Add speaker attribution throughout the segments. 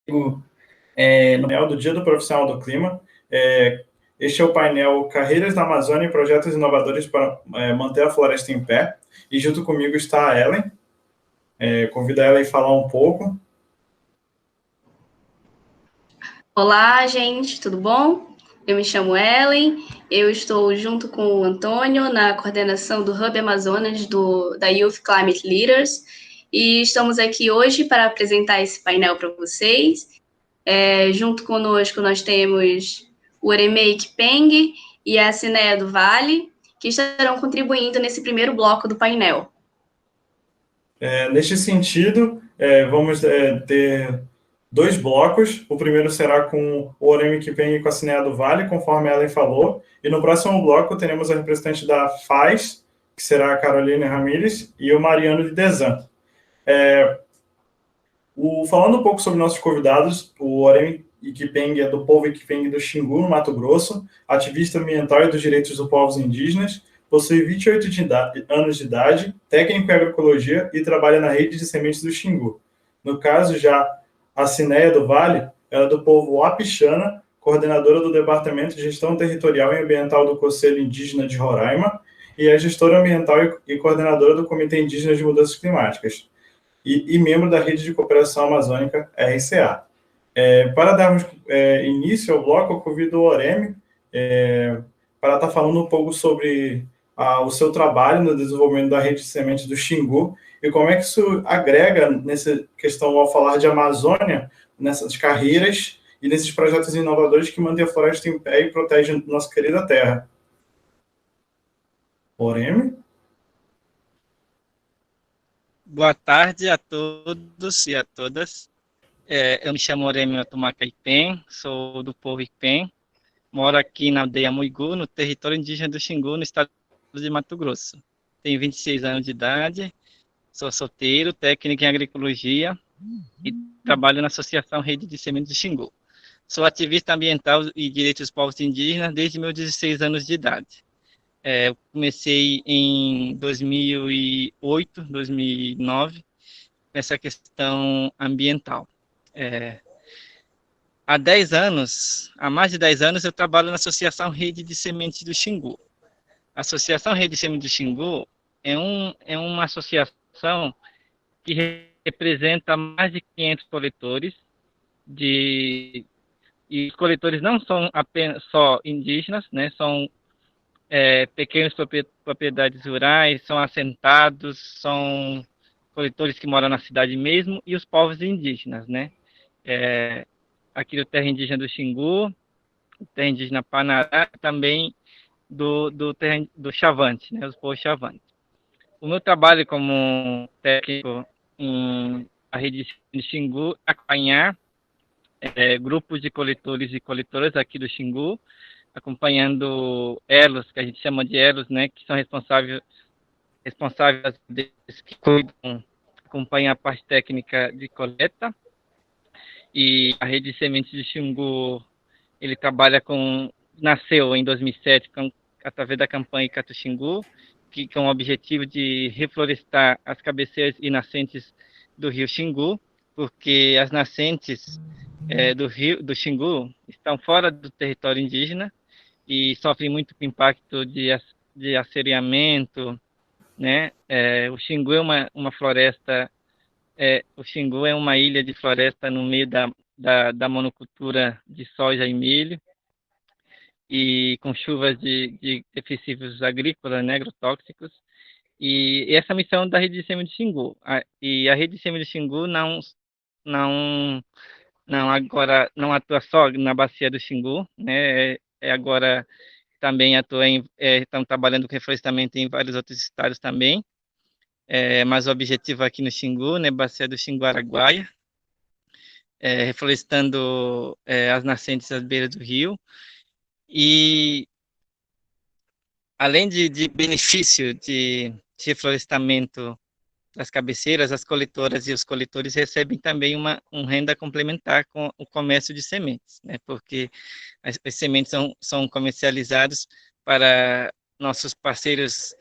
Speaker 1: no painel do Dia do Profissional do Clima. Este é o painel Carreiras na Amazônia e Projetos Inovadores para Manter a Floresta em Pé. E junto comigo está a Ellen. Convido a Ellen a falar um pouco.
Speaker 2: Olá, gente, tudo bom? Eu me chamo Ellen, eu estou junto com o Antônio na coordenação do Hub Amazonas da Youth Climate Leaders e estamos aqui hoje para apresentar esse painel para vocês. Junto conosco nós temos o Oremei Kipeng e a Cineia do Vale, que estarão contribuindo nesse primeiro bloco do painel.
Speaker 1: Neste sentido, vamos ter 2 blocos. O primeiro será com o Oremei Kipeng e com a Cineia do Vale, conforme a Ellen falou. E no próximo bloco teremos a representante da FAES, que será a Caroline Ramírez, e o Mariano de Desan. Falando um pouco sobre nossos convidados, o Oremei Kipeng é do povo Kipeng do Xingu, no Mato Grosso, ativista ambiental e dos direitos dos povos indígenas, possui 28 anos de idade, técnico em agroecologia e trabalha na rede de sementes do Xingu. No caso, já a Cineia do Vale é do povo Wapixana, coordenadora do Departamento de Gestão Territorial e Ambiental do Conselho Indígena de Roraima, e é gestora ambiental e coordenadora do Comitê Indígena de Mudanças Climáticas, e membro da Rede de Cooperação Amazônica, RCA. Para darmos início ao bloco, eu convido o Oremei para estar falando um pouco sobre o seu trabalho no desenvolvimento da rede de sementes do Xingu e como é que isso agrega nessa questão, ao falar de Amazônia, nessas carreiras e nesses projetos inovadores que mantêm a floresta em pé e protegem nossa querida terra. Oremei?
Speaker 3: Boa tarde a todos e a todas. Eu me chamo Oremei Otumaka Kipeng, sou do povo Kipeng, moro aqui na aldeia Muigu, no território indígena do Xingu, no estado de Mato Grosso. Tenho 26 anos de idade, sou solteiro, técnico em agroecologia e trabalho na Associação Rede de Sementes do Xingu. Sou ativista ambiental e direitos dos povos indígenas desde meus 16 anos de idade. Eu comecei em 2008, 2009, nessa questão ambiental. Há mais de 10 anos, eu trabalho na Associação Rede de Sementes do Xingu. A Associação Rede de Sementes do Xingu é uma associação que representa mais de 500 coletores, e os coletores não são apenas só indígenas, né? São pequenas propriedades rurais, são assentados, são coletores que moram na cidade mesmo, e os povos indígenas, né? Aqui do terra indígena do Xingu, terra indígena Panará, também do Chavante, né? Os povos Chavantes. O meu trabalho como técnico em a rede de Xingu é acompanhar grupos de coletores e coletoras aqui do Xingu, acompanhando elos, que a gente chama de elos, né, que são responsáveis que cuidam, acompanham a parte técnica de coleta. E a rede de sementes de Xingu, ele nasceu em 2007 através da campanha Icatu Xingu, que com o objetivo de reflorestar as cabeceiras e nascentes do rio Xingu, porque as nascentes do Xingu estão fora do território indígena e sofrem muito com o impacto de assoreamento, né? O Xingu é uma floresta, o Xingu é uma ilha de floresta no meio da monocultura de soja e milho, e com chuvas de defensivos agrícolas, né, agrotóxicos. E essa missão da Rede de Sementes do Xingu. E a Rede de Sementes do Xingu agora não atua só na bacia do Xingu, né? Agora também estão trabalhando com reflorestamento em vários outros estados também. Mas o objetivo aqui no Xingu, né, bacia do Xingu-Araguaia, reflorestando as nascentes às beiras do rio. E além de benefício de reflorestamento das cabeceiras, as coletoras e os coletores recebem também uma renda complementar com o comércio de sementes, né? Porque as sementes são comercializadas para nossos parceiros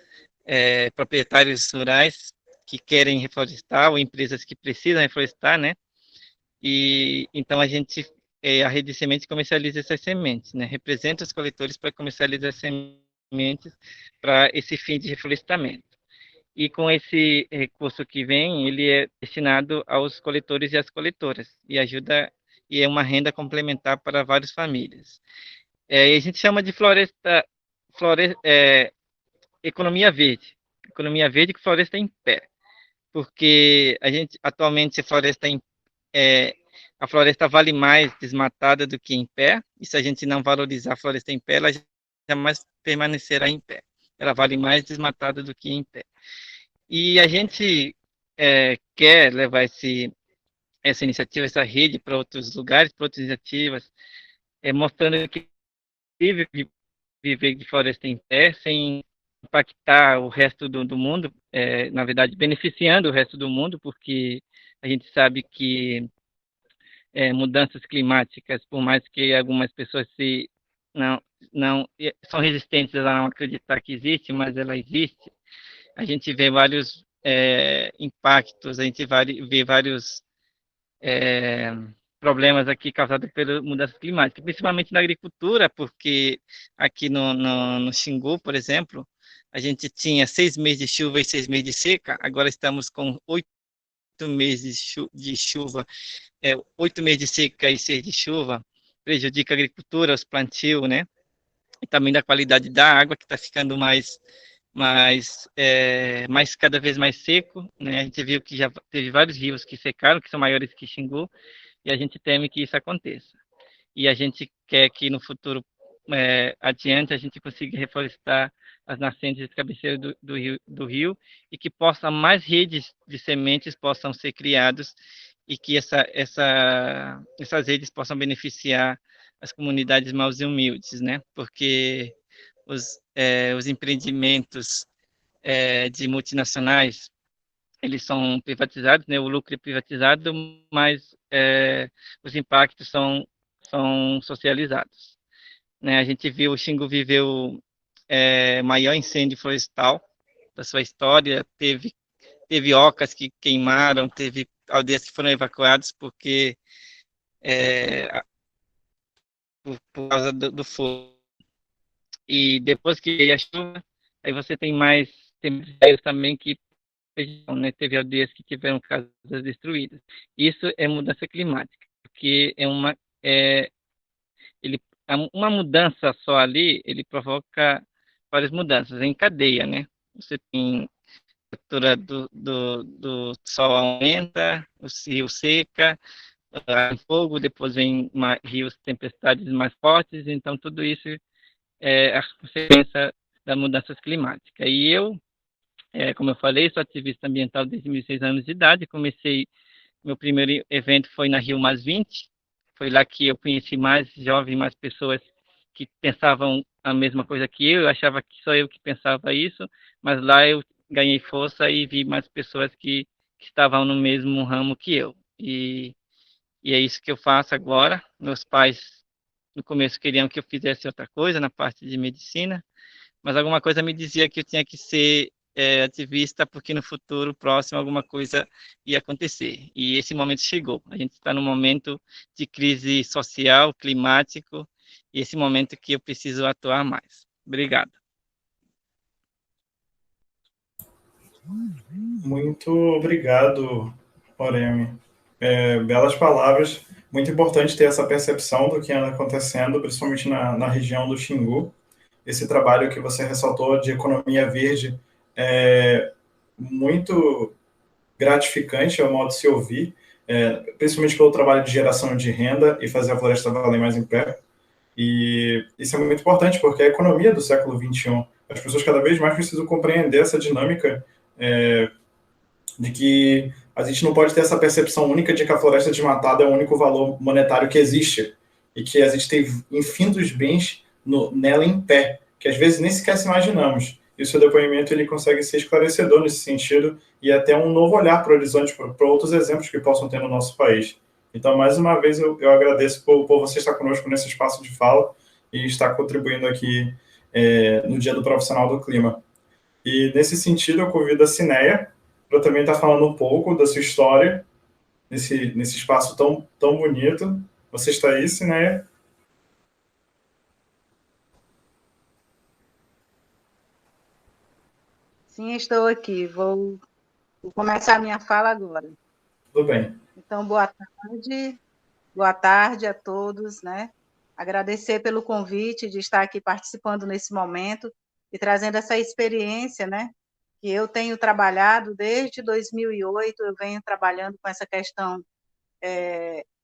Speaker 3: proprietários rurais que querem reflorestar, ou empresas que precisam reflorestar, né? e então a rede de sementes comercializa essas sementes, né? Representa os coletores para comercializar sementes para esse fim de reflorestamento. E com esse recurso que vem, ele é destinado aos coletores e às coletoras, e ajuda, e é uma renda complementar para várias famílias. E a gente chama de economia verde com floresta em pé, porque a gente atualmente é, a floresta vale mais desmatada do que em pé, e se a gente não valorizar a floresta em pé, ela jamais permanecerá em pé. Ela vale mais desmatada do que em pé. E a gente quer levar essa iniciativa, essa rede para outros lugares, para outras iniciativas, mostrando que é possível viver de floresta em pé sem impactar o resto do mundo, na verdade, beneficiando o resto do mundo, porque a gente sabe que mudanças climáticas, por mais que algumas pessoas não, não são resistentes a não acreditar que existe, mas ela existe. A gente vê vários impactos, a gente vê vários problemas aqui causados pela mudança climática, principalmente na agricultura, porque aqui no Xingu, por exemplo, a gente tinha 6 meses de chuva e 6 meses de seca, agora estamos com 8 meses de chuva, 8 meses de seca e 6 de chuva, prejudica a agricultura, os plantios, né? E também da qualidade da água, que está ficando mais cada vez mais seco, né? A gente viu que já teve vários rios que secaram, que são maiores que Xingu, e a gente teme que isso aconteça. E a gente quer que no futuro adiante a gente consiga reflorestar as nascentes e cabeceiras do rio e que mais redes de sementes possam ser criadas e que essas redes possam beneficiar as comunidades mais humildes, né? Porque os empreendimentos de multinacionais, eles são privatizados, né? O lucro é privatizado, mas os impactos são socializados, né? A gente viu, o Xingu viveu maior incêndio florestal da sua história, teve ocas que queimaram, teve aldeias que foram evacuadas porque por causa do fogo. E depois que veio a chuva, aí você tem mais cemitérios também que né, teve aldeias que tiveram casas destruídas. Isso é mudança climática, porque uma mudança só ali, ele provoca várias mudanças em cadeia, né? Você tem a temperatura do sol aumenta, o rio seca, fogo, depois vem rios, tempestades mais fortes, então tudo isso é a consequência das mudanças climáticas. E eu, como eu falei, sou ativista ambiental desde 16 anos de idade, meu primeiro evento foi na Rio Mais 20, foi lá que eu conheci mais jovens, mais pessoas que pensavam a mesma coisa que eu achava que só eu que pensava isso, mas lá eu ganhei força e vi mais pessoas que estavam no mesmo ramo que eu. E é isso que eu faço agora. Meus pais, no começo, queriam que eu fizesse outra coisa na parte de medicina, mas alguma coisa me dizia que eu tinha que ser ativista, porque no futuro próximo alguma coisa ia acontecer. E esse momento chegou. A gente está num momento de crise social, climático, e esse momento que eu preciso atuar mais. Obrigado.
Speaker 1: Muito obrigado, Oremi. Belas palavras. Muito importante ter essa percepção do que anda acontecendo, principalmente na região do Xingu. Esse trabalho que você ressaltou de economia verde é muito gratificante, é o modo de se ouvir, principalmente pelo trabalho de geração de renda e fazer a floresta valer mais em pé. E isso é muito importante, porque é a economia do século XXI. As pessoas cada vez mais precisam compreender essa dinâmica de que a gente não pode ter essa percepção única de que a floresta desmatada é o único valor monetário que existe e que a gente tem infindos bens nela em pé, que às vezes nem sequer se imaginamos. E o seu depoimento ele consegue ser esclarecedor nesse sentido e até um novo olhar para o horizonte, para outros exemplos que possam ter no nosso país. Então, mais uma vez, eu agradeço por você estar conosco nesse espaço de fala e estar contribuindo aqui no Dia do Profissional do Clima. E, nesse sentido, eu convido a Cineia para também estar falando um pouco da sua história nesse espaço tão bonito. Você está aí, Sinéia?
Speaker 4: Sim, estou aqui. Vou começar a minha fala agora.
Speaker 1: Tudo bem.
Speaker 4: Então, boa tarde a todos, né? Agradecer pelo convite de estar aqui participando nesse momento e trazendo essa experiência, né? Que eu tenho trabalhado desde 2008, eu venho trabalhando com essa questão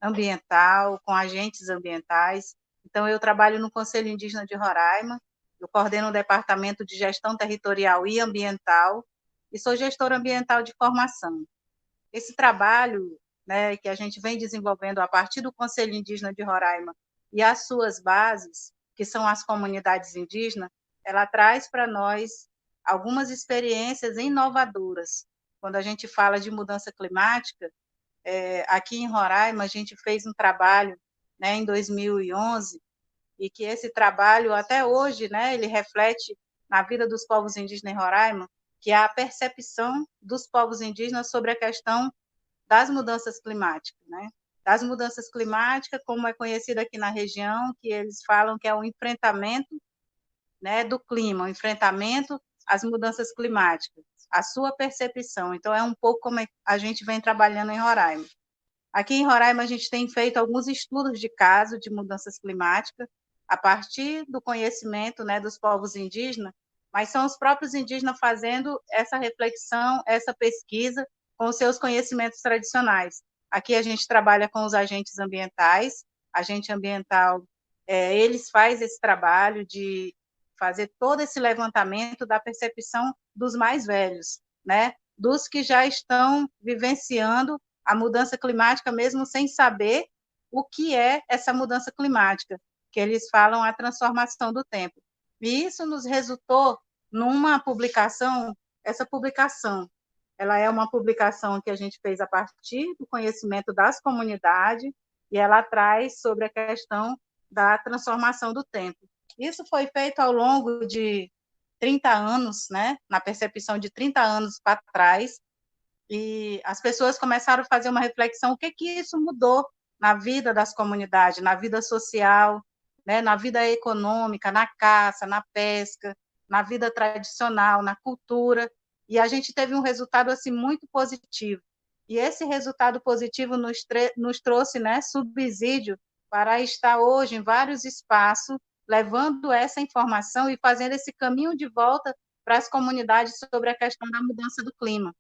Speaker 4: ambiental, com agentes ambientais. Então, eu trabalho no Conselho Indígena de Roraima, eu coordeno o Departamento de Gestão Territorial e Ambiental e sou gestora ambiental de formação. Esse trabalho, né, que a gente vem desenvolvendo a partir do Conselho Indígena de Roraima e as suas bases, que são as comunidades indígenas, ela traz para nós algumas experiências inovadoras. Quando a gente fala de mudança climática, aqui em Roraima, a gente fez um trabalho, né, em 2011, e que esse trabalho, até hoje, né, ele reflete na vida dos povos indígenas em Roraima, que é a percepção dos povos indígenas sobre a questão das mudanças climáticas, né? Das mudanças climáticas, como é conhecido aqui na região, que eles falam que é o enfrentamento, né, do clima, o enfrentamento às mudanças climáticas, a sua percepção. Então, é um pouco como a gente vem trabalhando em Roraima. Aqui em Roraima, a gente tem feito alguns estudos de caso de mudanças climáticas, a partir do conhecimento, né, dos povos indígenas, mas são os próprios indígenas fazendo essa reflexão, essa pesquisa, com os seus conhecimentos tradicionais. Aqui a gente trabalha com os agentes ambientais, agente ambiental, eles fazem esse trabalho de fazer todo esse levantamento da percepção dos mais velhos, né, dos que já estão vivenciando a mudança climática, mesmo sem saber o que é essa mudança climática, que eles falam a transformação do tempo. E isso nos resultou numa publicação, essa publicação, ela é uma publicação que a gente fez a partir do conhecimento das comunidades, e ela traz sobre a questão da transformação do tempo. Isso foi feito ao longo de 30 anos, né, na percepção de 30 anos para trás, e as pessoas começaram a fazer uma reflexão, o que isso mudou na vida das comunidades, na vida social, né, na vida econômica, na caça, na pesca, na vida tradicional, na cultura, e a gente teve um resultado assim muito positivo. E esse resultado positivo nos trouxe, né, subsídio para estar hoje em vários espaços, levando essa informação e fazendo esse caminho de volta para as comunidades sobre a questão da mudança do clima.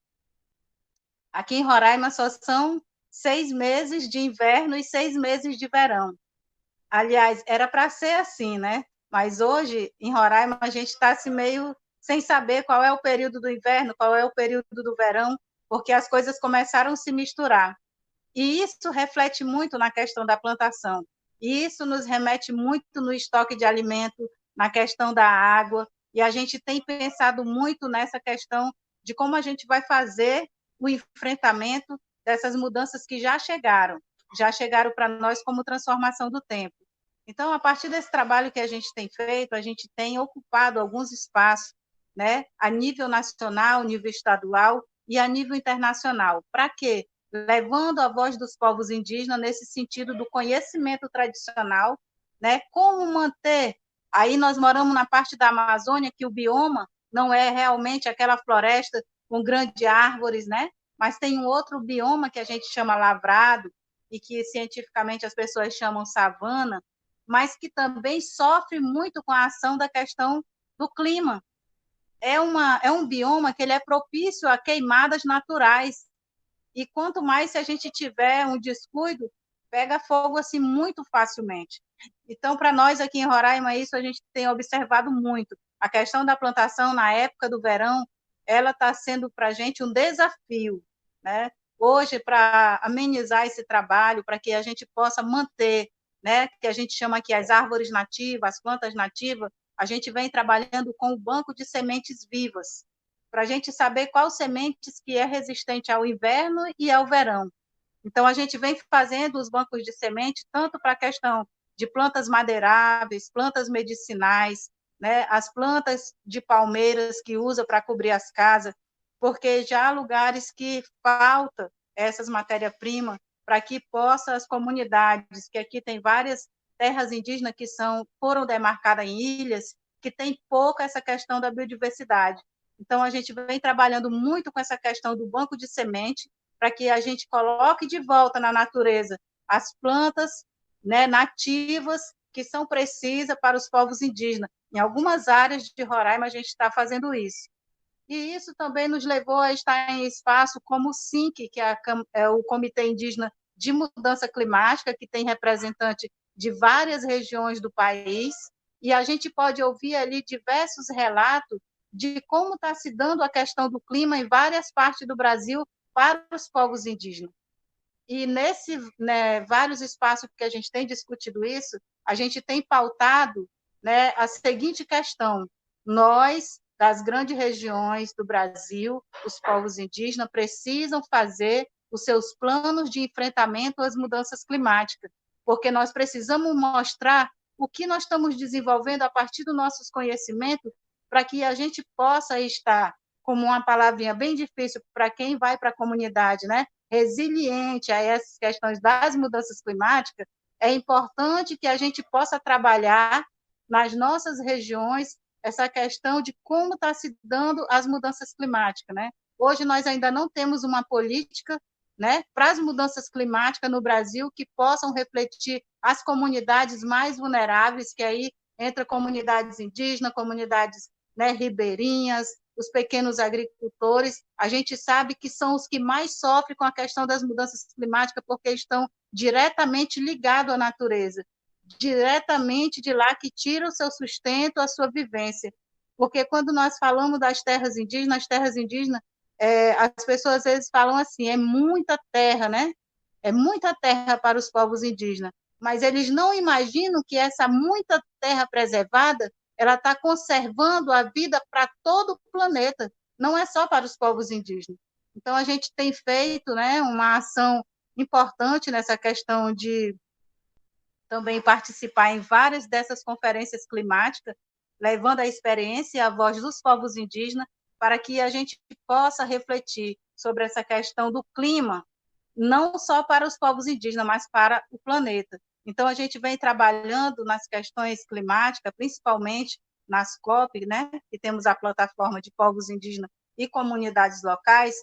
Speaker 4: Aqui em Roraima só são 6 meses de inverno e 6 meses de verão. Aliás, era para ser assim, né? Mas hoje, em Roraima, a gente está assim, meio sem saber qual é o período do inverno, qual é o período do verão, porque as coisas começaram a se misturar. E isso reflete muito na questão da plantação. E isso nos remete muito no estoque de alimento, na questão da água, e a gente tem pensado muito nessa questão de como a gente vai fazer o enfrentamento dessas mudanças que já chegaram para nós como transformação do tempo. Então, a partir desse trabalho que a gente tem feito, a gente tem ocupado alguns espaços, né, a nível nacional, nível estadual e a nível internacional. Para quê? Levando a voz dos povos indígenas nesse sentido do conhecimento tradicional, né, como manter. Aí nós moramos na parte da Amazônia que o bioma não é realmente aquela floresta com grandes árvores, né? Mas tem um outro bioma que a gente chama lavrado e que cientificamente as pessoas chamam savana, mas que também sofre muito com a ação da questão do clima. É um bioma que ele é propício a queimadas naturais, e quanto mais se a gente tiver um descuido, pega fogo assim muito facilmente. Então, para nós aqui em Roraima, isso a gente tem observado muito. A questão da plantação na época do verão, ela está sendo para a gente um desafio, né? Hoje, para amenizar esse trabalho, para que a gente possa manter, né, que a gente chama aqui as árvores nativas, as plantas nativas, a gente vem trabalhando com o banco de sementes vivas, para a gente saber qual sementes que é resistente ao inverno e ao verão. Então, a gente vem fazendo os bancos de semente tanto para a questão de plantas madeiráveis, plantas medicinais, né, as plantas de palmeiras que usa para cobrir as casas, porque já há lugares que falta essas matérias-primas para que possa as comunidades, que aqui tem várias terras indígenas que foram demarcadas em ilhas, que tem pouco essa questão da biodiversidade. Então, a gente vem trabalhando muito com essa questão do banco de semente, para que a gente coloque de volta na natureza as plantas, né, nativas que são precisas para os povos indígenas. Em algumas áreas de Roraima, a gente está fazendo isso. E isso também nos levou a estar em espaço como o SINC, que é o Comitê Indígena de Mudança Climática, que tem representante de várias regiões do país, e a gente pode ouvir ali diversos relatos de como está se dando a questão do clima em várias partes do Brasil para os povos indígenas. E nesse, né, vários espaços que a gente tem discutido isso, a gente tem pautado, né, a seguinte questão: nós, das grandes regiões do Brasil, os povos indígenas precisam fazer os seus planos de enfrentamento às mudanças climáticas, porque nós precisamos mostrar o que nós estamos desenvolvendo a partir dos nossos conhecimentos, para que a gente possa estar, como uma palavrinha bem difícil para quem vai para a comunidade, né, resiliente a essas questões das mudanças climáticas, é importante que a gente possa trabalhar nas nossas regiões essa questão de como está se dando as mudanças climáticas, né? Hoje nós ainda não temos uma política, né, para as mudanças climáticas no Brasil que possam refletir as comunidades mais vulneráveis, que aí entra comunidades indígenas, comunidades, né, ribeirinhas, os pequenos agricultores. A gente sabe que são os que mais sofrem com a questão das mudanças climáticas, porque estão diretamente ligados à natureza, diretamente de lá que tira o seu sustento, a sua vivência. Porque quando nós falamos das terras indígenas, as pessoas às vezes falam assim, é muita terra, né? É muita terra para os povos indígenas, mas eles não imaginam que essa muita terra preservada ela está conservando a vida para todo o planeta, não é só para os povos indígenas. Então, a gente tem feito, né, uma ação importante nessa questão de também participar em várias dessas conferências climáticas, levando a experiência e a voz dos povos indígenas para que a gente possa refletir sobre essa questão do clima, não só para os povos indígenas, mas para o planeta. Então, a gente vem trabalhando nas questões climáticas, principalmente nas COP, né, que temos a plataforma de povos indígenas e comunidades locais,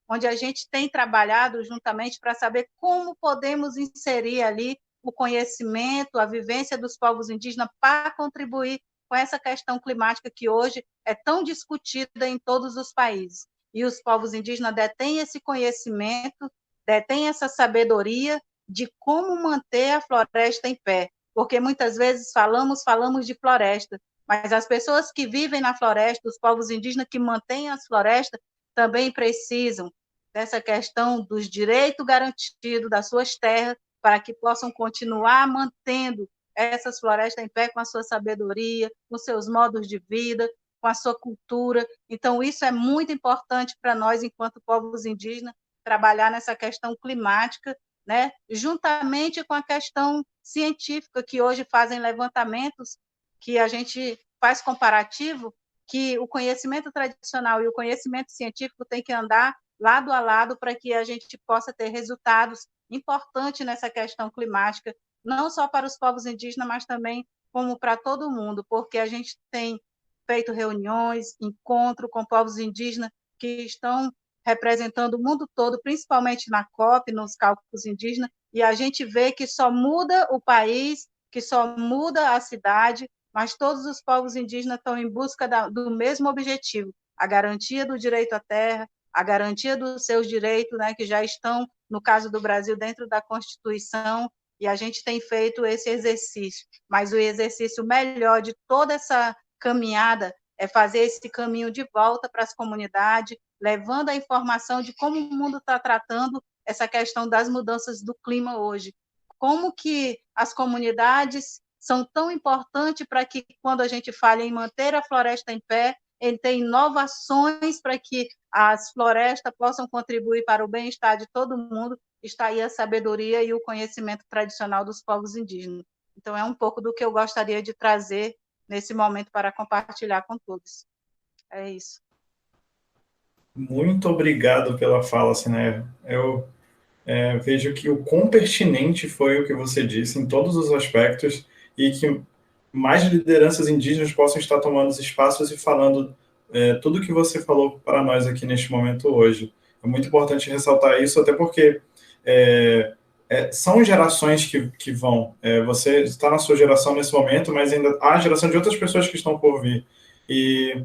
Speaker 4: onde a gente tem trabalhado juntamente para saber como podemos inserir ali o conhecimento, a vivência dos povos indígenas para contribuir com essa questão climática que hoje é tão discutida em todos os países. E os povos indígenas detêm esse conhecimento, detêm essa sabedoria de como manter a floresta em pé, porque muitas vezes falamos de floresta, mas as pessoas que vivem na floresta, os povos indígenas que mantêm as florestas, também precisam dessa questão dos direitos garantidos das suas terras, para que possam continuar mantendo essas florestas em pé com a sua sabedoria, com seus modos de vida, com a sua cultura. Então, isso é muito importante para nós, enquanto povos indígenas, trabalhar nessa questão climática, né, juntamente com a questão científica, que hoje fazem levantamentos, que a gente faz comparativo, que o conhecimento tradicional e o conhecimento científico têm que andar lado a lado para que a gente possa ter resultados importantes nessa questão climática, não só para os povos indígenas, mas também como para todo mundo, porque a gente tem feito reuniões, encontro com povos indígenas que estão representando o mundo todo, principalmente na COP, nos cálculos indígenas, e a gente vê que só muda o país, que só muda a cidade, mas todos os povos indígenas estão em busca do mesmo objetivo, a garantia do direito à terra, a garantia dos seus direitos, né, que já estão, no caso do Brasil, dentro da Constituição, e a gente tem feito esse exercício. Mas o exercício melhor de toda essa caminhada é fazer esse caminho de volta para as comunidades, levando a informação de como o mundo está tratando essa questão das mudanças do clima hoje. Como que as comunidades são tão importantes para que, quando a gente fala em manter a floresta em pé, ele tem inovações para que as florestas possam contribuir para o bem-estar de todo mundo, está aí a sabedoria e o conhecimento tradicional dos povos indígenas. Então, é um pouco do que eu gostaria de trazer nesse momento para compartilhar com todos. É isso.
Speaker 1: Muito obrigado pela fala, Cinéia. Eu vejo que o quão pertinente foi o que você disse em todos os aspectos e que mais lideranças indígenas possam estar tomando os espaços e falando tudo que você falou para nós aqui neste momento hoje. É muito importante ressaltar isso, até porque são gerações que vão. Você está na sua geração nesse momento, mas ainda há a geração de outras pessoas que estão por vir. E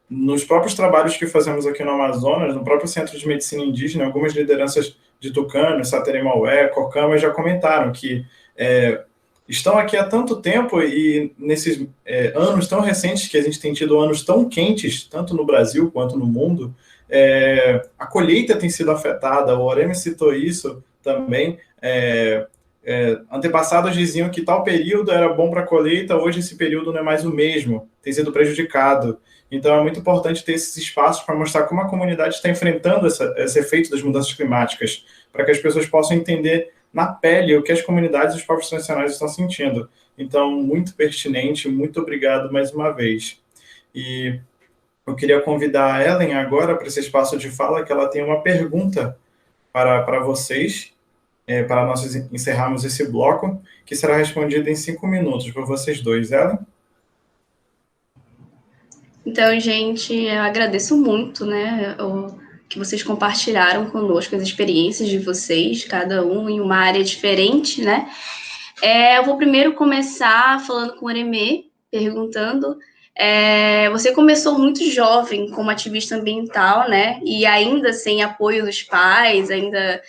Speaker 1: nos próprios trabalhos que fazemos aqui no Amazonas, no próprio Centro de Medicina Indígena, algumas lideranças de Tucano, Sateremaué, Cocama já comentaram que estão aqui há tanto tempo e nesses anos tão recentes que a gente tem tido anos tão quentes, tanto no Brasil quanto no mundo, a colheita tem sido afetada. O Oremi citou isso também. Antepassados diziam que tal período era bom para a colheita, hoje esse período não é mais o mesmo, tem sido prejudicado. Então é muito importante ter esses espaços para mostrar como a comunidade está enfrentando esse efeito das mudanças climáticas, para que as pessoas possam entender na pele o que as comunidades e os povos tradicionais estão sentindo. Então, muito pertinente, muito obrigado mais uma vez. E eu queria convidar a Ellen agora para esse espaço de fala, que ela tem uma pergunta para vocês, para nós encerrarmos esse bloco, que será respondida em 5 minutos por vocês dois. Ellen?
Speaker 2: Então, gente, eu agradeço muito, né, que vocês compartilharam conosco as experiências de vocês, cada um em uma área diferente, né? Eu vou primeiro começar falando com o Aremê, perguntando. Você começou muito jovem como ativista ambiental, né? E ainda sem apoio dos pais, ainda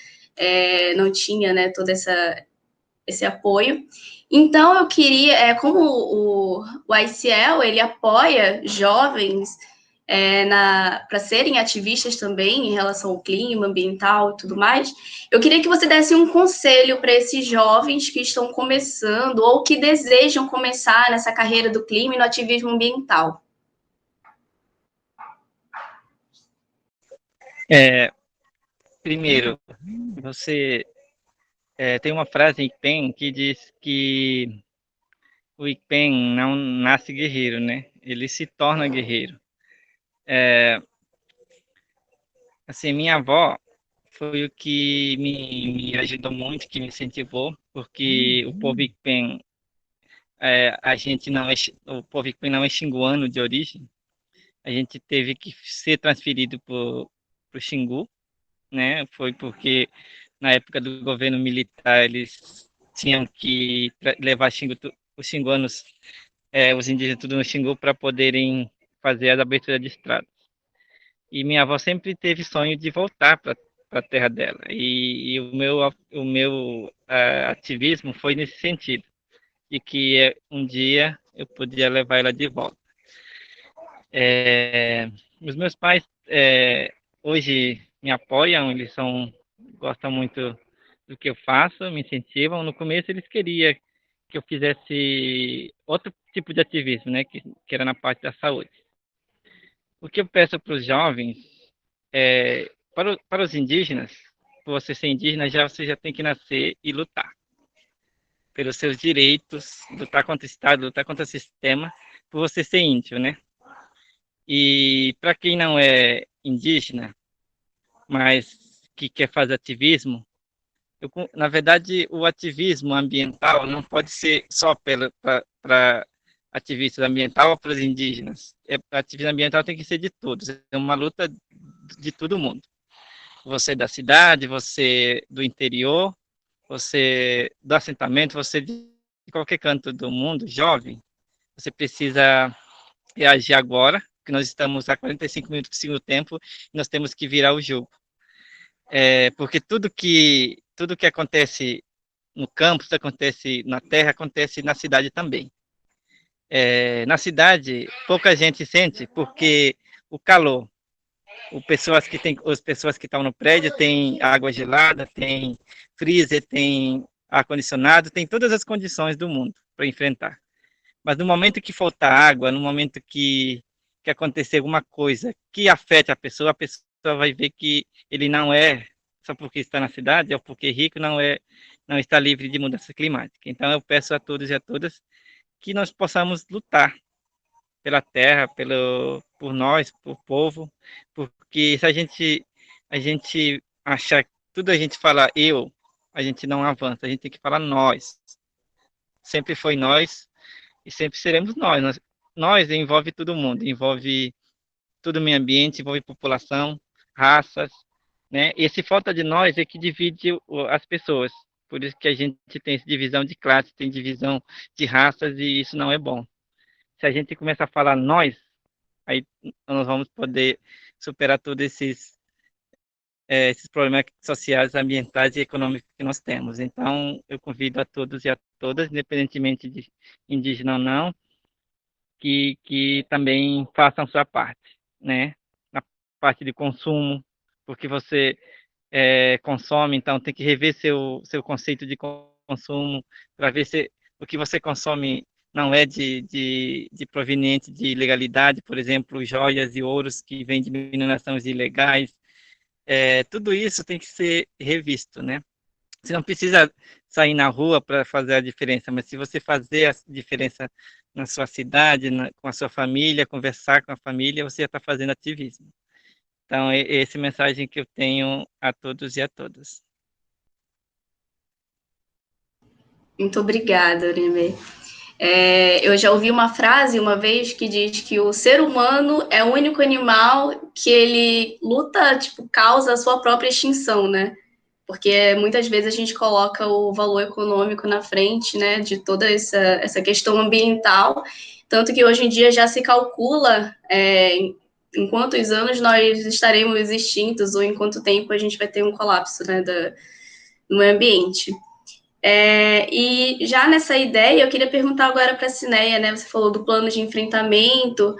Speaker 2: não tinha, né, todo esse apoio. Então, eu queria, como o ICL, ele apoia jovens para serem ativistas também em relação ao clima ambiental e tudo mais, eu queria que você desse um conselho para esses jovens que estão começando ou que desejam começar nessa carreira do clima e no ativismo ambiental.
Speaker 3: Primeiro, você tem uma frase em Ikpen que diz que o Ikpen não nasce guerreiro, né? Ele se torna guerreiro. Assim, minha avó foi o que me ajudou muito, que me incentivou, porque o povo Ikpen, o povo Ikpen não é xinguano de origem. A gente teve que ser transferido para o Xingu, né? Foi porque na época do governo militar eles tinham que levar os xinguanos, os indígenas tudo no Xingu para poderem fazer as aberturas de estrada. E minha avó sempre teve sonho de voltar para a terra dela. E o meu ativismo foi nesse sentido, de que um dia eu podia levar ela de volta. Os meus pais hoje me apoiam, gostam muito do que eu faço, me incentivam. No começo eles queriam que eu fizesse outro tipo de ativismo, né, que era na parte da saúde. O que eu peço para os jovens, para os indígenas, para você ser indígena, você já tem que nascer e lutar pelos seus direitos, lutar contra o Estado, lutar contra o sistema, por você ser índio, né? E para quem não é indígena, mas que quer fazer ativismo, na verdade, o ativismo ambiental não pode ser só para ativistas ambientais ou para os indígenas. Ativismo ambiental tem que ser de todos. É uma luta de todo mundo. Você da cidade, você do interior, você do assentamento, você de qualquer canto do mundo, jovem, você precisa reagir agora, que nós estamos a 45 minutos do segundo tempo, e nós temos que virar o jogo. Porque tudo que acontece no campus, acontece na terra, acontece na cidade também. Na cidade, pouca gente sente, porque o calor, as pessoas que estão no prédio têm água gelada, tem freezer, tem ar-condicionado, tem todas as condições do mundo para enfrentar. Mas no momento que faltar água, no momento que acontecer alguma coisa que afete a pessoa vai ver que ele não é, só porque está na cidade, ou porque é rico, não está livre de mudança climática. Então eu peço a todos e a todas que nós possamos lutar pela terra, por nós, por povo, porque se a gente achar tudo a gente fala eu, a gente não avança, a gente tem que falar nós. Sempre foi nós e sempre seremos nós. Nós envolve todo mundo, envolve todo o meio ambiente, envolve população, raças, né? E esse falta de nós é que divide as pessoas. Por isso que a gente tem essa divisão de classe, tem divisão de raças e isso não é bom. Se a gente começar a falar nós, aí nós vamos poder superar todos esses problemas sociais, ambientais e econômicos que nós temos. Então, eu convido a todos e a todas, independentemente de indígena ou não, que também façam sua parte, né? Na parte de consumo, porque você consome, então tem que rever seu conceito de consumo para ver se o que você consome não é de proveniente de ilegalidade, por exemplo, joias e ouros que vêm de minerações ilegais. Tudo isso tem que ser revisto, né? Você não precisa sair na rua para fazer a diferença, mas se você fazer a diferença na sua cidade, com a sua família, conversar com a família, você já está fazendo ativismo. Então, essa é a mensagem que eu tenho a todos e a todas.
Speaker 2: Muito obrigada, Orime. Eu já ouvi uma frase uma vez que diz que o ser humano é o único animal que ele luta, tipo, causa a sua própria extinção, né? Porque muitas vezes a gente coloca o valor econômico na frente, né, de toda essa questão ambiental, tanto que hoje em dia já se calcula em quantos anos nós estaremos extintos ou em quanto tempo a gente vai ter um colapso, né, no meio ambiente. E já nessa ideia, eu queria perguntar agora para a Cineia, né? Você falou do plano de enfrentamento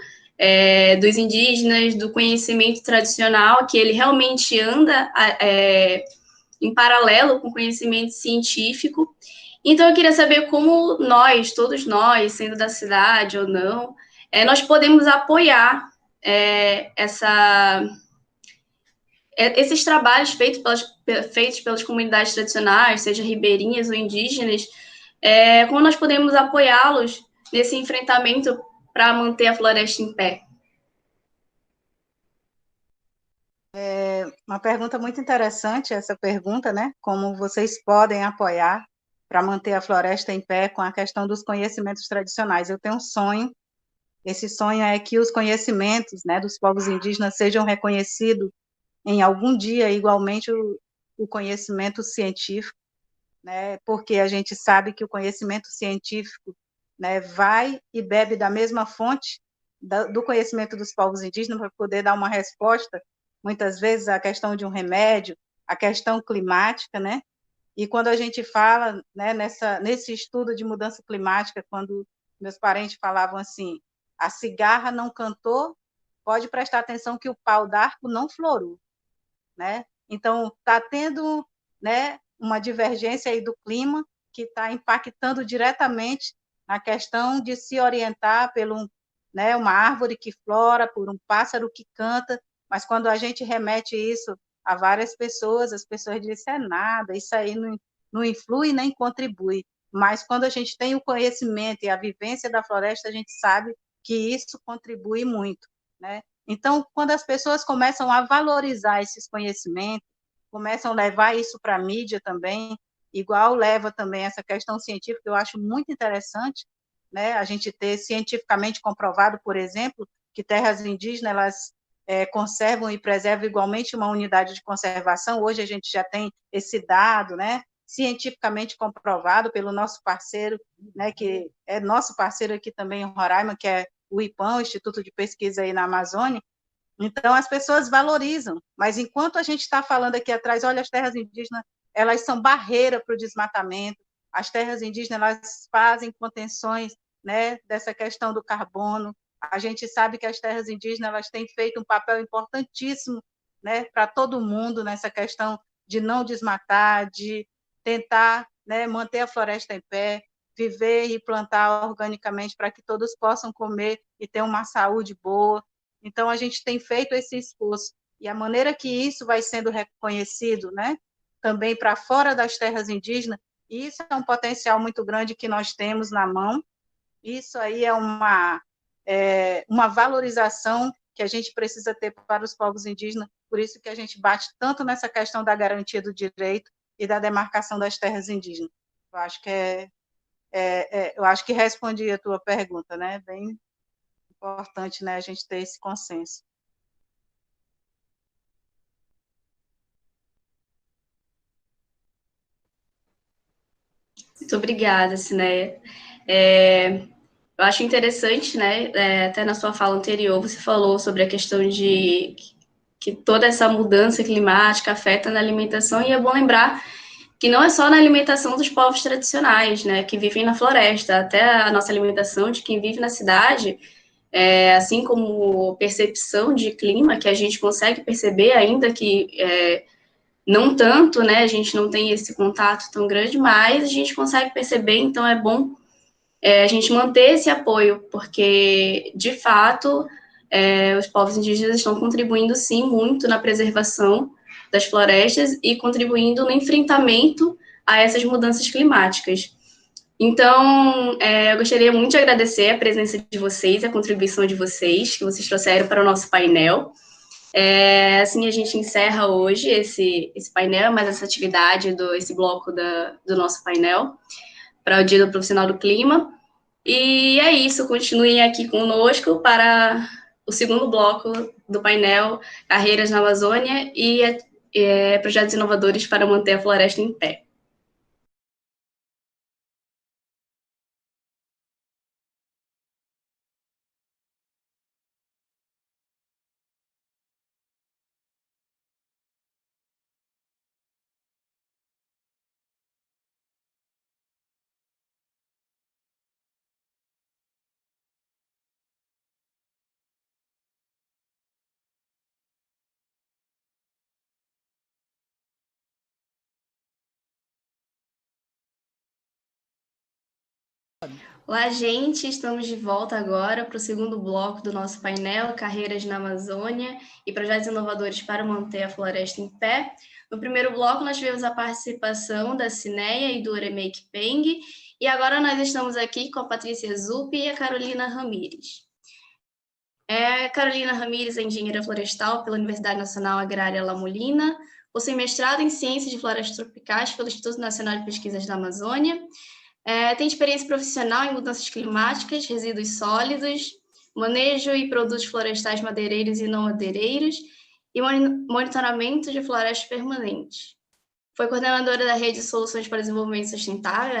Speaker 2: dos indígenas, do conhecimento tradicional, que ele realmente anda em paralelo com o conhecimento científico. Então, eu queria saber como nós, todos nós, sendo da cidade ou não, nós podemos apoiar esses trabalhos feitos pelas comunidades tradicionais, seja ribeirinhas ou indígenas, como nós podemos apoiá-los nesse enfrentamento para manter a floresta em pé?
Speaker 4: Uma pergunta muito interessante essa pergunta, né? Como vocês podem apoiar para manter a floresta em pé com a questão dos conhecimentos tradicionais. Eu tenho um sonho, esse sonho é que os conhecimentos, né, dos povos indígenas sejam reconhecidos em algum dia, igualmente o conhecimento científico, né? Porque a gente sabe que o conhecimento científico, né, vai e bebe da mesma fonte do conhecimento dos povos indígenas para poder dar uma resposta, muitas vezes, à questão de um remédio, à questão climática, né? E quando a gente fala, né, nesse estudo de mudança climática, quando meus parentes falavam assim, a cigarra não cantou, pode prestar atenção que o pau d'arco não florou, né? Então, está tendo, né, uma divergência aí do clima que está impactando diretamente na questão de se orientar pelo, né, uma árvore que flora, por um pássaro que canta, mas quando a gente remete isso a várias pessoas, as pessoas dizem, é nada, isso aí não influi nem contribui, mas quando a gente tem o conhecimento e a vivência da floresta, a gente sabe que isso contribui muito, né? Então, quando as pessoas começam a valorizar esses conhecimentos, começam a levar isso para a mídia também, igual leva também essa questão científica, eu acho muito interessante, né, a gente ter cientificamente comprovado, por exemplo, que terras indígenas, elas conservam e preservam igualmente uma unidade de conservação. Hoje a gente já tem esse dado, né, cientificamente comprovado pelo nosso parceiro, né, que é nosso parceiro aqui também em Roraima, que é o IPAM, o Instituto de Pesquisa aí na Amazônia. Então, as pessoas valorizam, mas enquanto a gente está falando aqui atrás, olha, as terras indígenas, elas são barreira para o desmatamento, as terras indígenas, elas fazem contenções, né, dessa questão do carbono, a gente sabe que as terras indígenas, elas têm feito um papel importantíssimo, né, para todo mundo nessa questão de não desmatar, de tentar, né, manter a floresta em pé, viver e plantar organicamente para que todos possam comer e ter uma saúde boa. Então, a gente tem feito esse esforço. E a maneira que isso vai sendo reconhecido, né, também para fora das terras indígenas, isso é um potencial muito grande que nós temos na mão. Isso aí é uma valorização que a gente precisa ter para os povos indígenas, por isso que a gente bate tanto nessa questão da garantia do direito e da demarcação das terras indígenas. Eu acho que eu acho que respondi a tua pergunta, né? Bem importante, né, a gente ter esse consenso.
Speaker 2: Muito obrigada, Cineia. Eu acho interessante, né, até na sua fala anterior, você falou sobre a questão de que toda essa mudança climática afeta na alimentação, e é bom lembrar que não é só na alimentação dos povos tradicionais, né, que vivem na floresta, até a nossa alimentação de quem vive na cidade, assim como percepção de clima, que a gente consegue perceber, ainda que não tanto, né, a gente não tem esse contato tão grande, mas a gente consegue perceber, então é bom a gente manter esse apoio, porque, de fato, os povos indígenas estão contribuindo, sim, muito na preservação das florestas e contribuindo no enfrentamento a essas mudanças climáticas. Então, eu gostaria muito de agradecer a presença de vocês, a contribuição de vocês, que vocês trouxeram para o nosso painel. Assim a gente encerra hoje esse painel, mais essa atividade, esse bloco do nosso painel, para o Dia do Profissional do Clima. E é isso, continuem aqui conosco para o segundo bloco do painel Carreiras na Amazônia e projetos inovadores para manter a floresta em pé. Olá, gente, estamos de volta agora para o segundo bloco do nosso painel, Carreiras na Amazônia e projetos inovadores para manter a floresta em pé. No primeiro bloco, nós tivemos a participação da Cineia e do Oremake Peng, e agora nós estamos aqui com a Patrícia Zuppi e a Carolina Ramires. Carolina Ramires é engenheira florestal pela Universidade Nacional Agrária La Molina, possui mestrado em Ciências de Florestas Tropicais pelo Instituto Nacional de Pesquisas da Amazônia, tem experiência profissional em mudanças climáticas, resíduos sólidos, manejo e produtos florestais madeireiros e não madeireiros e monitoramento de florestas permanentes. Foi coordenadora da Rede de Soluções para o Desenvolvimento Sustentável,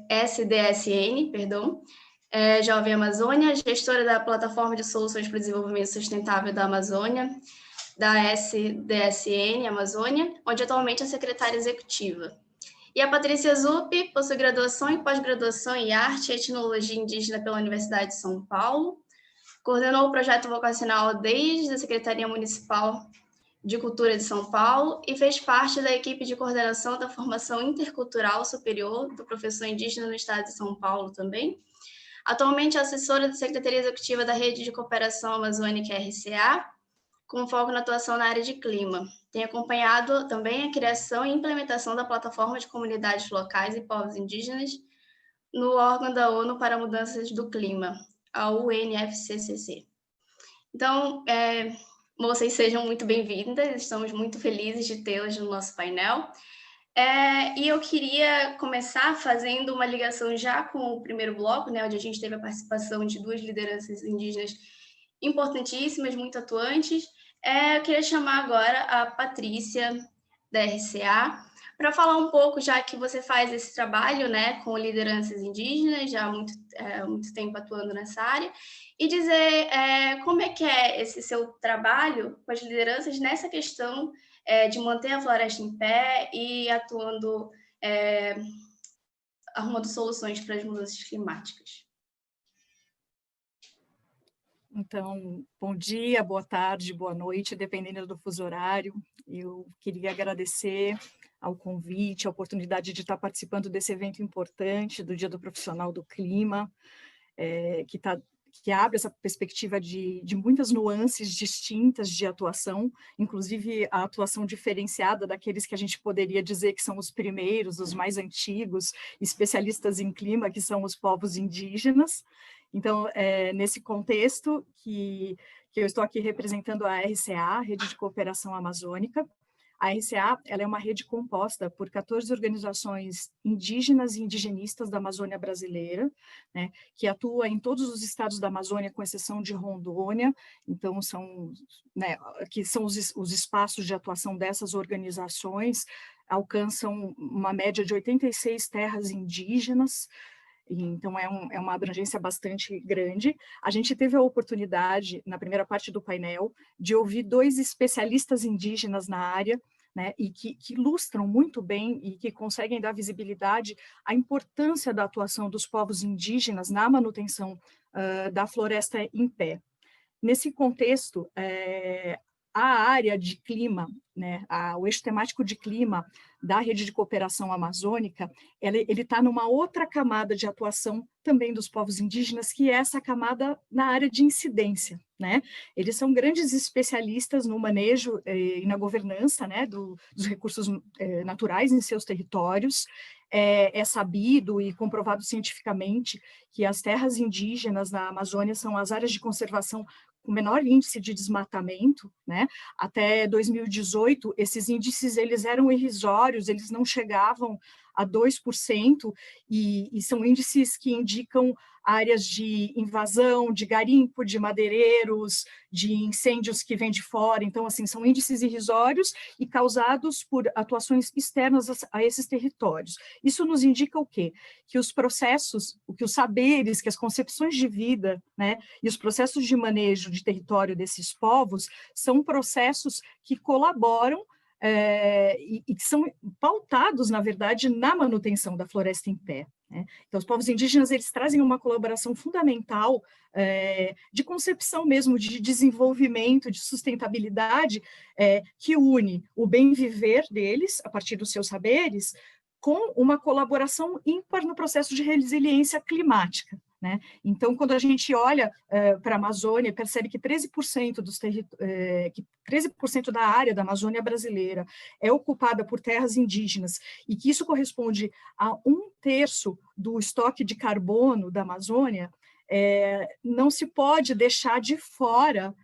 Speaker 2: SDSN, Jovem Amazônia, gestora da Plataforma de Soluções para o Desenvolvimento Sustentável da Amazônia, da SDSN Amazônia, onde atualmente é secretária executiva. E a Patrícia Zuppi possui graduação e pós-graduação em Arte e Etnologia Indígena pela Universidade de São Paulo, coordenou o projeto vocacional desde a Secretaria Municipal de Cultura de São Paulo e fez parte da equipe de coordenação da formação intercultural superior do professor indígena no estado de São Paulo também. Atualmente é assessora da Secretaria Executiva da Rede de Cooperação Amazônica RCA, com foco na atuação na área de clima. Tem acompanhado também a criação e implementação da Plataforma de Comunidades Locais e Povos Indígenas no órgão da ONU para Mudanças do Clima, a UNFCCC. Então, vocês sejam muito bem-vindas, estamos muito felizes de tê-las no nosso painel. E eu queria começar fazendo uma ligação já com o primeiro bloco, né, onde a gente teve a participação de duas lideranças indígenas importantíssimas, muito atuantes. Eu queria chamar agora a Patrícia, da RCA, para falar um pouco, já que você faz esse trabalho, né, com lideranças indígenas, já há muito tempo atuando nessa área, e dizer como é que é esse seu trabalho com as lideranças nessa questão de manter a floresta em pé e atuando, arrumando soluções para as mudanças climáticas.
Speaker 5: Então, bom dia, boa tarde, boa noite, dependendo do fuso horário. Eu queria agradecer ao convite, a oportunidade de estar participando desse evento importante do Dia do Profissional do Clima, que abre essa perspectiva de muitas nuances distintas de atuação, inclusive a atuação diferenciada daqueles que a gente poderia dizer que são os primeiros, os mais antigos, especialistas em clima, que são os povos indígenas. Então, nesse contexto que que eu estou aqui representando a RCA, Rede de Cooperação Amazônica. A RCA, ela é uma rede composta por 14 organizações indígenas e indigenistas da Amazônia brasileira, né, que atua em todos os estados da Amazônia, com exceção de Rondônia. Então, né, que são os espaços de atuação dessas organizações, alcançam uma média de 86 terras indígenas. Então, é uma abrangência bastante grande. A gente teve a oportunidade, na primeira parte do painel, de ouvir 2 especialistas indígenas na área, né, e que ilustram muito bem e que conseguem dar visibilidade à importância da atuação dos povos indígenas na manutenção da floresta em pé. Nesse contexto, a área de clima, né, o eixo temático de clima da Rede de Cooperação Amazônica, ele está numa outra camada de atuação também dos povos indígenas, que é essa camada na área de incidência, né? Eles são grandes especialistas no manejo e na governança, né, dos recursos naturais em seus territórios. É sabido e comprovado cientificamente que as terras indígenas na Amazônia são as áreas de conservação com menor índice de desmatamento, né? Até 2018, esses índices eles eram irrisórios, eles não chegavam a 2%, e são índices que indicam áreas de invasão, de garimpo, de madeireiros, de incêndios que vêm de fora. Então, assim, são índices irrisórios e causados por atuações externas a esses territórios. Isso nos indica o quê? Que os processos, que os saberes, que as concepções de vida, né, e os processos de manejo de território desses povos são processos que colaboram e que são pautados, na verdade, na manutenção da floresta em pé, né? Então, os povos indígenas, eles trazem uma colaboração fundamental de concepção mesmo, de desenvolvimento, de sustentabilidade, que une o bem viver deles, a partir dos seus saberes, com uma colaboração ímpar no processo de resiliência climática, né? Então, quando a gente olha para a Amazônia, percebe que 13% 13% da área da Amazônia brasileira é ocupada por terras indígenas, e que isso corresponde a 1/3 do estoque de carbono da Amazônia, não se pode deixar de fora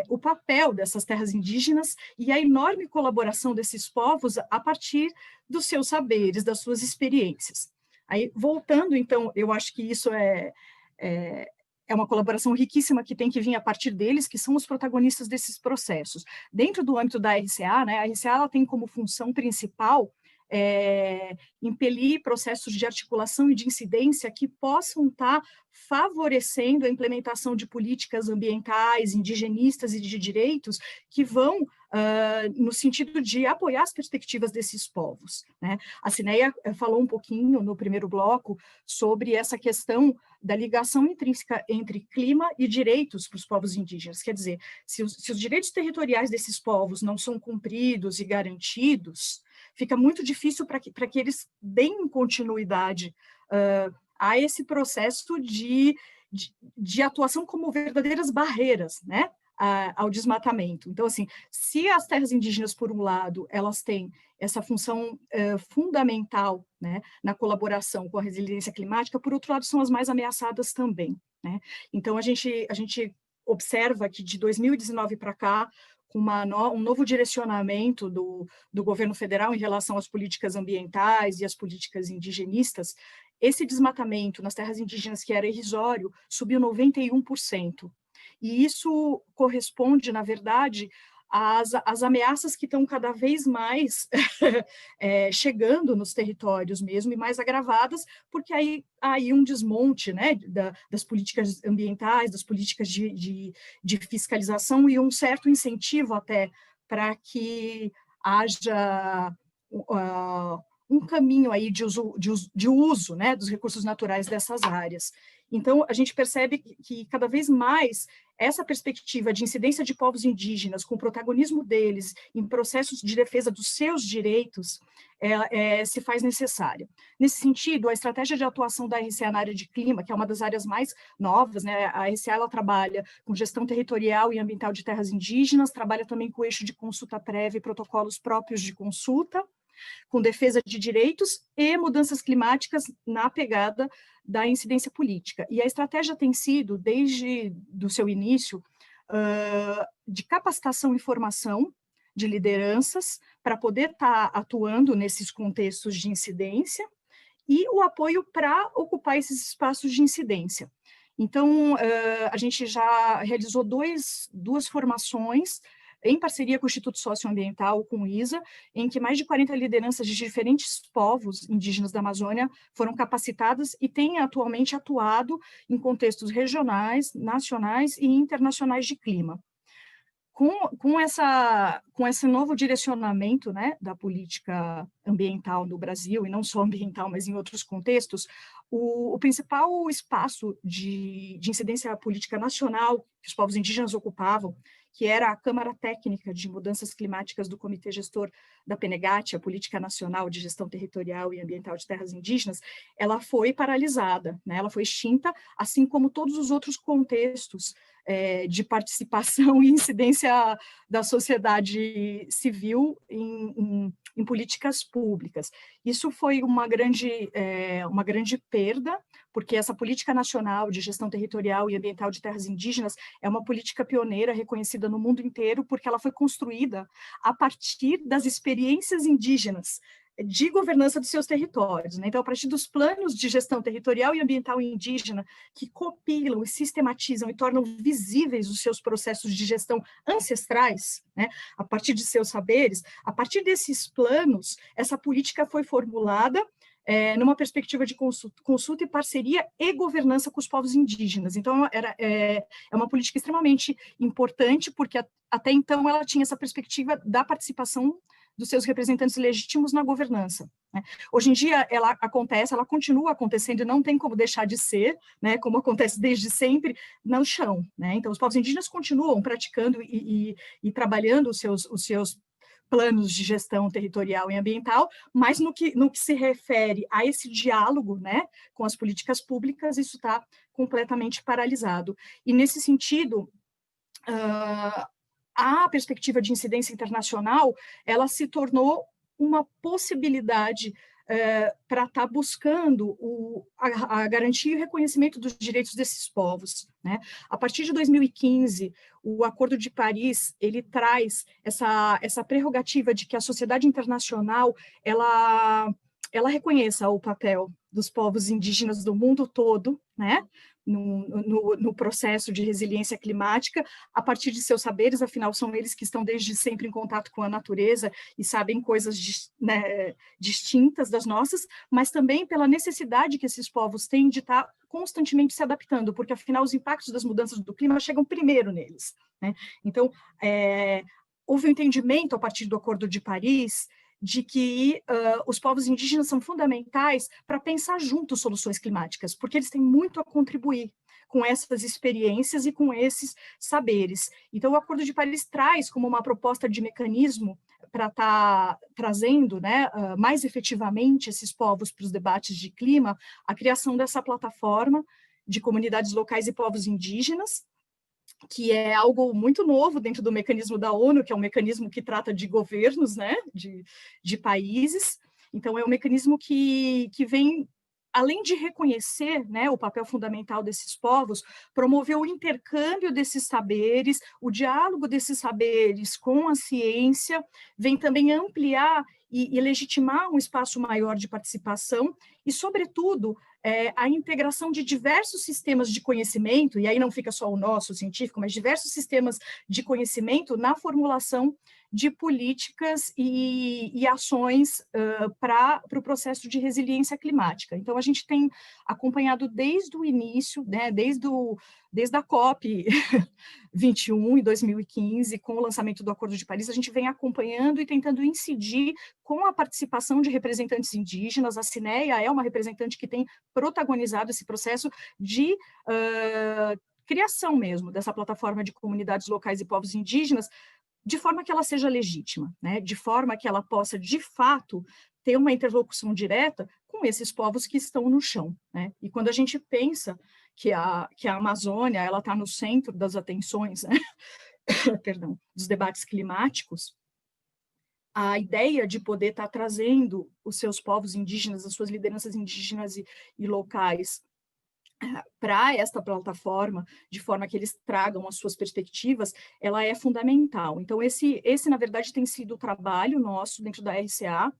Speaker 5: o papel dessas terras indígenas e a enorme colaboração desses povos a partir dos seus saberes, das suas experiências. Aí, voltando, então, eu acho que isso é uma colaboração riquíssima que tem que vir a partir deles, que são os protagonistas desses processos. Dentro do âmbito da RCA, né, a RCA ela tem como função principal impelir processos de articulação e de incidência que possam estar favorecendo a implementação de políticas ambientais, indigenistas e de direitos que vão no sentido de apoiar as perspectivas desses povos, né? A Cineia falou um pouquinho no primeiro bloco sobre essa questão da ligação intrínseca entre clima e direitos para os povos indígenas. Quer dizer, se os direitos territoriais desses povos não são cumpridos e garantidos, fica muito difícil para que eles deem continuidade a esse processo de atuação como verdadeiras barreiras, né, ao desmatamento. Então, assim, se as terras indígenas, por um lado, elas têm essa função fundamental, né, na colaboração com a resiliência climática, por outro lado, são as mais ameaçadas também, né? Então, a gente observa que de 2019 para cá, com um novo direcionamento do governo federal em relação às políticas ambientais e às políticas indigenistas, esse desmatamento nas terras indígenas, que era irrisório, subiu 91%. E isso corresponde, na verdade, às ameaças que estão cada vez mais chegando nos territórios mesmo, e mais agravadas, porque aí um desmonte, né, das políticas ambientais, das políticas de fiscalização, e um certo incentivo até para que haja um caminho aí de uso, né, dos recursos naturais dessas áreas. Então, a gente percebe que cada vez mais essa perspectiva de incidência de povos indígenas, com o protagonismo deles em processos de defesa dos seus direitos, se faz necessária. Nesse sentido, a estratégia de atuação da RCA na área de clima, que é uma das áreas mais novas, né, a RCA ela trabalha com gestão territorial e ambiental de terras indígenas, trabalha também com o eixo de consulta prévia e protocolos próprios de consulta, com defesa de direitos e mudanças climáticas na pegada da incidência política. E a estratégia tem sido, desde o seu início, de capacitação e formação de lideranças para poder estar atuando nesses contextos de incidência, e o apoio para ocupar esses espaços de incidência. Então, a gente já realizou duas formações em parceria com o Instituto Socioambiental, com o ISA, em que mais de 40 lideranças de diferentes povos indígenas da Amazônia foram capacitadas e têm atualmente atuado em contextos regionais, nacionais e internacionais de clima. Com esse novo direcionamento, né, da política ambiental no Brasil, e não só ambiental, mas em outros contextos, o principal espaço de incidência política nacional que os povos indígenas ocupavam, que era a Câmara Técnica de Mudanças Climáticas do Comitê Gestor da PNGAT, a Política Nacional de Gestão Territorial e Ambiental de Terras Indígenas, ela foi paralisada, né? Ela foi extinta, assim como todos os outros contextos de participação e incidência da sociedade civil em políticas públicas. Isso foi uma grande perda, porque essa política nacional de gestão territorial e ambiental de terras indígenas é uma política pioneira reconhecida no mundo inteiro, porque ela foi construída a partir das experiências indígenas de governança dos seus territórios, né? Então, a partir dos planos de gestão territorial e ambiental indígena, que compilam e sistematizam e tornam visíveis os seus processos de gestão ancestrais, né? A partir de seus saberes, a partir desses planos, essa política foi formulada numa perspectiva de consulta e parceria e governança com os povos indígenas. Então, é uma política extremamente importante, porque até então ela tinha essa perspectiva da participação dos seus representantes legítimos na governança, né? Hoje em dia ela continua acontecendo e não tem como deixar de ser, né, como acontece desde sempre, no chão, né? Então, os povos indígenas continuam praticando e trabalhando os seus planos de gestão territorial e ambiental, mas no que se refere a esse diálogo, né, com as políticas públicas, isso está completamente paralisado. E, nesse sentido, a perspectiva de incidência internacional, ela se tornou uma possibilidade para estar buscando a garantia e o reconhecimento dos direitos desses povos, né? A partir de 2015, o Acordo de Paris, ele traz essa prerrogativa de que a sociedade internacional, ela reconheça o papel dos povos indígenas do mundo todo, né, no processo de resiliência climática, a partir de seus saberes, afinal, são eles que estão desde sempre em contato com a natureza e sabem coisas distintas das nossas, mas também pela necessidade que esses povos têm de estar constantemente se adaptando, porque, afinal, os impactos das mudanças do clima chegam primeiro neles, né? Então, houve um entendimento, a partir do Acordo de Paris, de que os povos indígenas são fundamentais para pensar juntos soluções climáticas, porque eles têm muito a contribuir com essas experiências e com esses saberes. Então, o Acordo de Paris traz como uma proposta de mecanismo para estar trazendo, né, mais efetivamente esses povos para os debates de clima, a criação dessa plataforma de comunidades locais e povos indígenas, que é algo muito novo dentro do mecanismo da ONU, que é um mecanismo que trata de governos, né, de países. Então, é um mecanismo que vem, além de reconhecer, né, o papel fundamental desses povos, promover o intercâmbio desses saberes, o diálogo desses saberes com a ciência, vem também ampliar e legitimar um espaço maior de participação e, sobretudo, a integração de diversos sistemas de conhecimento, e aí não fica só o nosso científico, mas diversos sistemas de conhecimento na formulação de políticas e ações para o processo de resiliência climática. Então, a gente tem acompanhado desde o início, né, desde a COP 21, em 2015, com o lançamento do Acordo de Paris, a gente vem acompanhando e tentando incidir com a participação de representantes indígenas. A Cineia é uma representante que tem protagonizado esse processo de criação mesmo dessa plataforma de comunidades locais e povos indígenas, de forma que ela seja legítima, né? De forma que ela possa, de fato, ter uma interlocução direta com esses povos que estão no chão, né? E quando a gente pensa que a Amazônia ela está no centro das atenções, né? Perdão, dos debates climáticos, a ideia de poder estar trazendo os seus povos indígenas, as suas lideranças indígenas e locais para esta plataforma, de forma que eles tragam as suas perspectivas, ela é fundamental. Então, esse na verdade, tem sido o trabalho nosso dentro da RCA.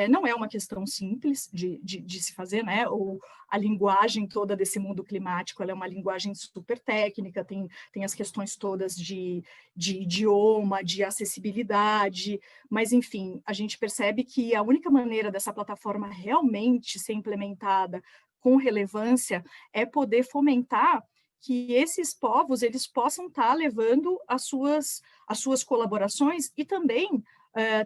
Speaker 5: Não é uma questão simples de se fazer, né? Ou a linguagem toda desse mundo climático, ela é uma linguagem super técnica, tem as questões todas de idioma, de acessibilidade, mas, enfim, a gente percebe que a única maneira dessa plataforma realmente ser implementada com relevância é poder fomentar que esses povos eles possam estar levando as suas colaborações e também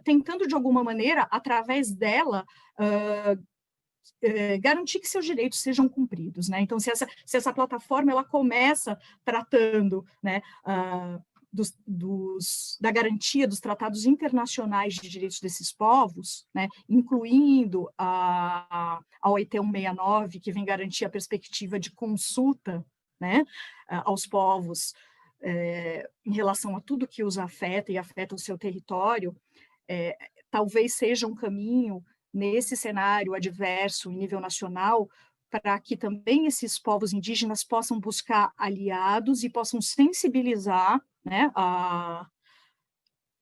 Speaker 5: tentando, de alguma maneira, através dela, garantir que seus direitos sejam cumpridos, né? Então, se essa plataforma ela começa tratando, né, da garantia dos tratados internacionais de direitos desses povos, né, incluindo a OIT 169, que vem garantir a perspectiva de consulta, né, aos povos em relação a tudo que os afeta e afeta o seu território, talvez seja um caminho nesse cenário adverso em nível nacional para que também esses povos indígenas possam buscar aliados e possam sensibilizar, né,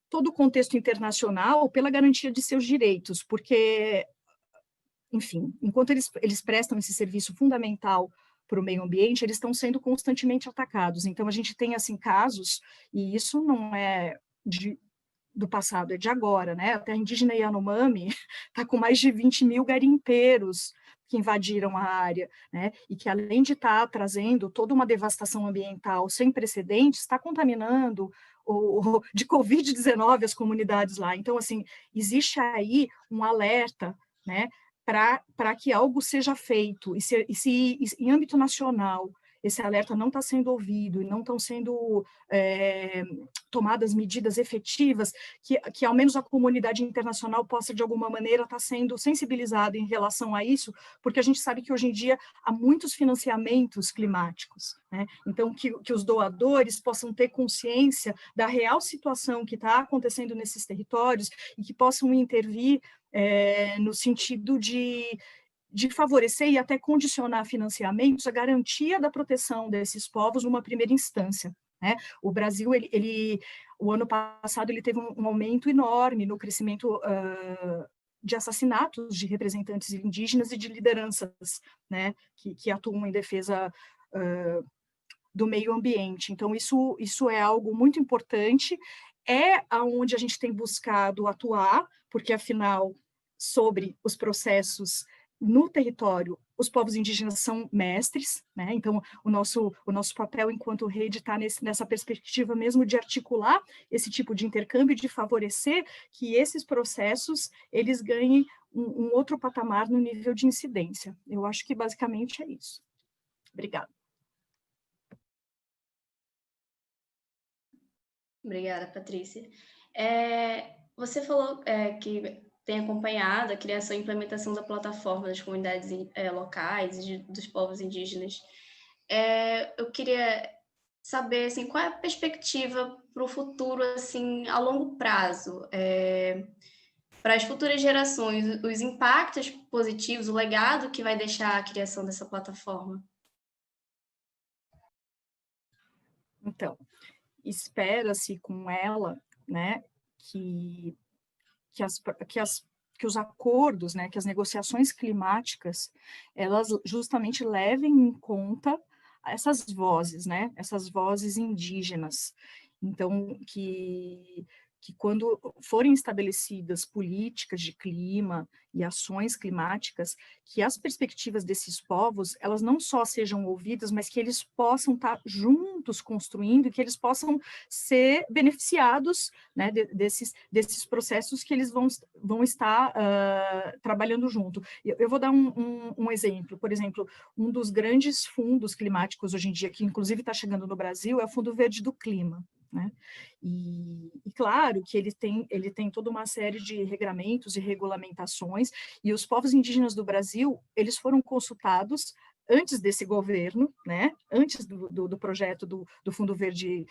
Speaker 5: todo o contexto internacional pela garantia de seus direitos, porque, enfim, enquanto eles prestam esse serviço fundamental para o meio ambiente, eles estão sendo constantemente atacados. Então, a gente tem, assim, casos, e isso não é do passado, é de agora, né? A terra indígena Yanomami está com mais de 20 mil garimpeiros que invadiram a área, né? E que, além de estar trazendo toda uma devastação ambiental sem precedentes, está contaminando de Covid-19 as comunidades lá. Então, assim, existe aí um alerta, né, para que algo seja feito, e se em âmbito nacional esse alerta não está sendo ouvido e não estão sendo tomadas medidas efetivas, que ao menos a comunidade internacional possa, de alguma maneira, estar sendo sensibilizada em relação a isso, porque a gente sabe que hoje em dia há muitos financiamentos climáticos, né? Então, que os doadores possam ter consciência da real situação que está acontecendo nesses territórios e que possam intervir no sentido de favorecer e até condicionar financiamentos a garantia da proteção desses povos numa primeira instância, né? O Brasil, o ano passado, ele teve um aumento enorme no crescimento de assassinatos de representantes indígenas e de lideranças, né, que atuam em defesa do meio ambiente. Então, isso é algo muito importante, é aonde a gente tem buscado atuar, porque, afinal, sobre os processos no território, os povos indígenas são mestres, né? Então, o nosso papel enquanto rede está nessa perspectiva mesmo de articular esse tipo de intercâmbio, de favorecer que esses processos, eles ganhem um outro patamar no nível de incidência. Eu acho que basicamente é isso. Obrigada.
Speaker 2: Obrigada, Patrícia. Você falou que tem acompanhado a criação e implementação da plataforma das comunidades locais e dos povos indígenas. Eu queria saber, assim, qual é a perspectiva para o futuro, assim, a longo prazo, para as futuras gerações, os impactos positivos, o legado que vai deixar a criação dessa plataforma?
Speaker 5: Então, espera-se com ela, né, que os acordos, né, que as negociações climáticas, elas justamente levem em conta essas vozes, né, essas vozes indígenas. Então, que quando forem estabelecidas políticas de clima e ações climáticas, que as perspectivas desses povos, elas não só sejam ouvidas, mas que eles possam estar juntos construindo e que eles possam ser beneficiados, né, desses processos que eles vão estar trabalhando junto. Eu vou dar um exemplo. Por exemplo, um dos grandes fundos climáticos hoje em dia, que inclusive está chegando no Brasil, é o Fundo Verde do Clima, né? E claro que ele tem toda uma série de regramentos e regulamentações, e os povos indígenas do Brasil, eles foram consultados antes desse governo, né? Antes do projeto do Fundo Verde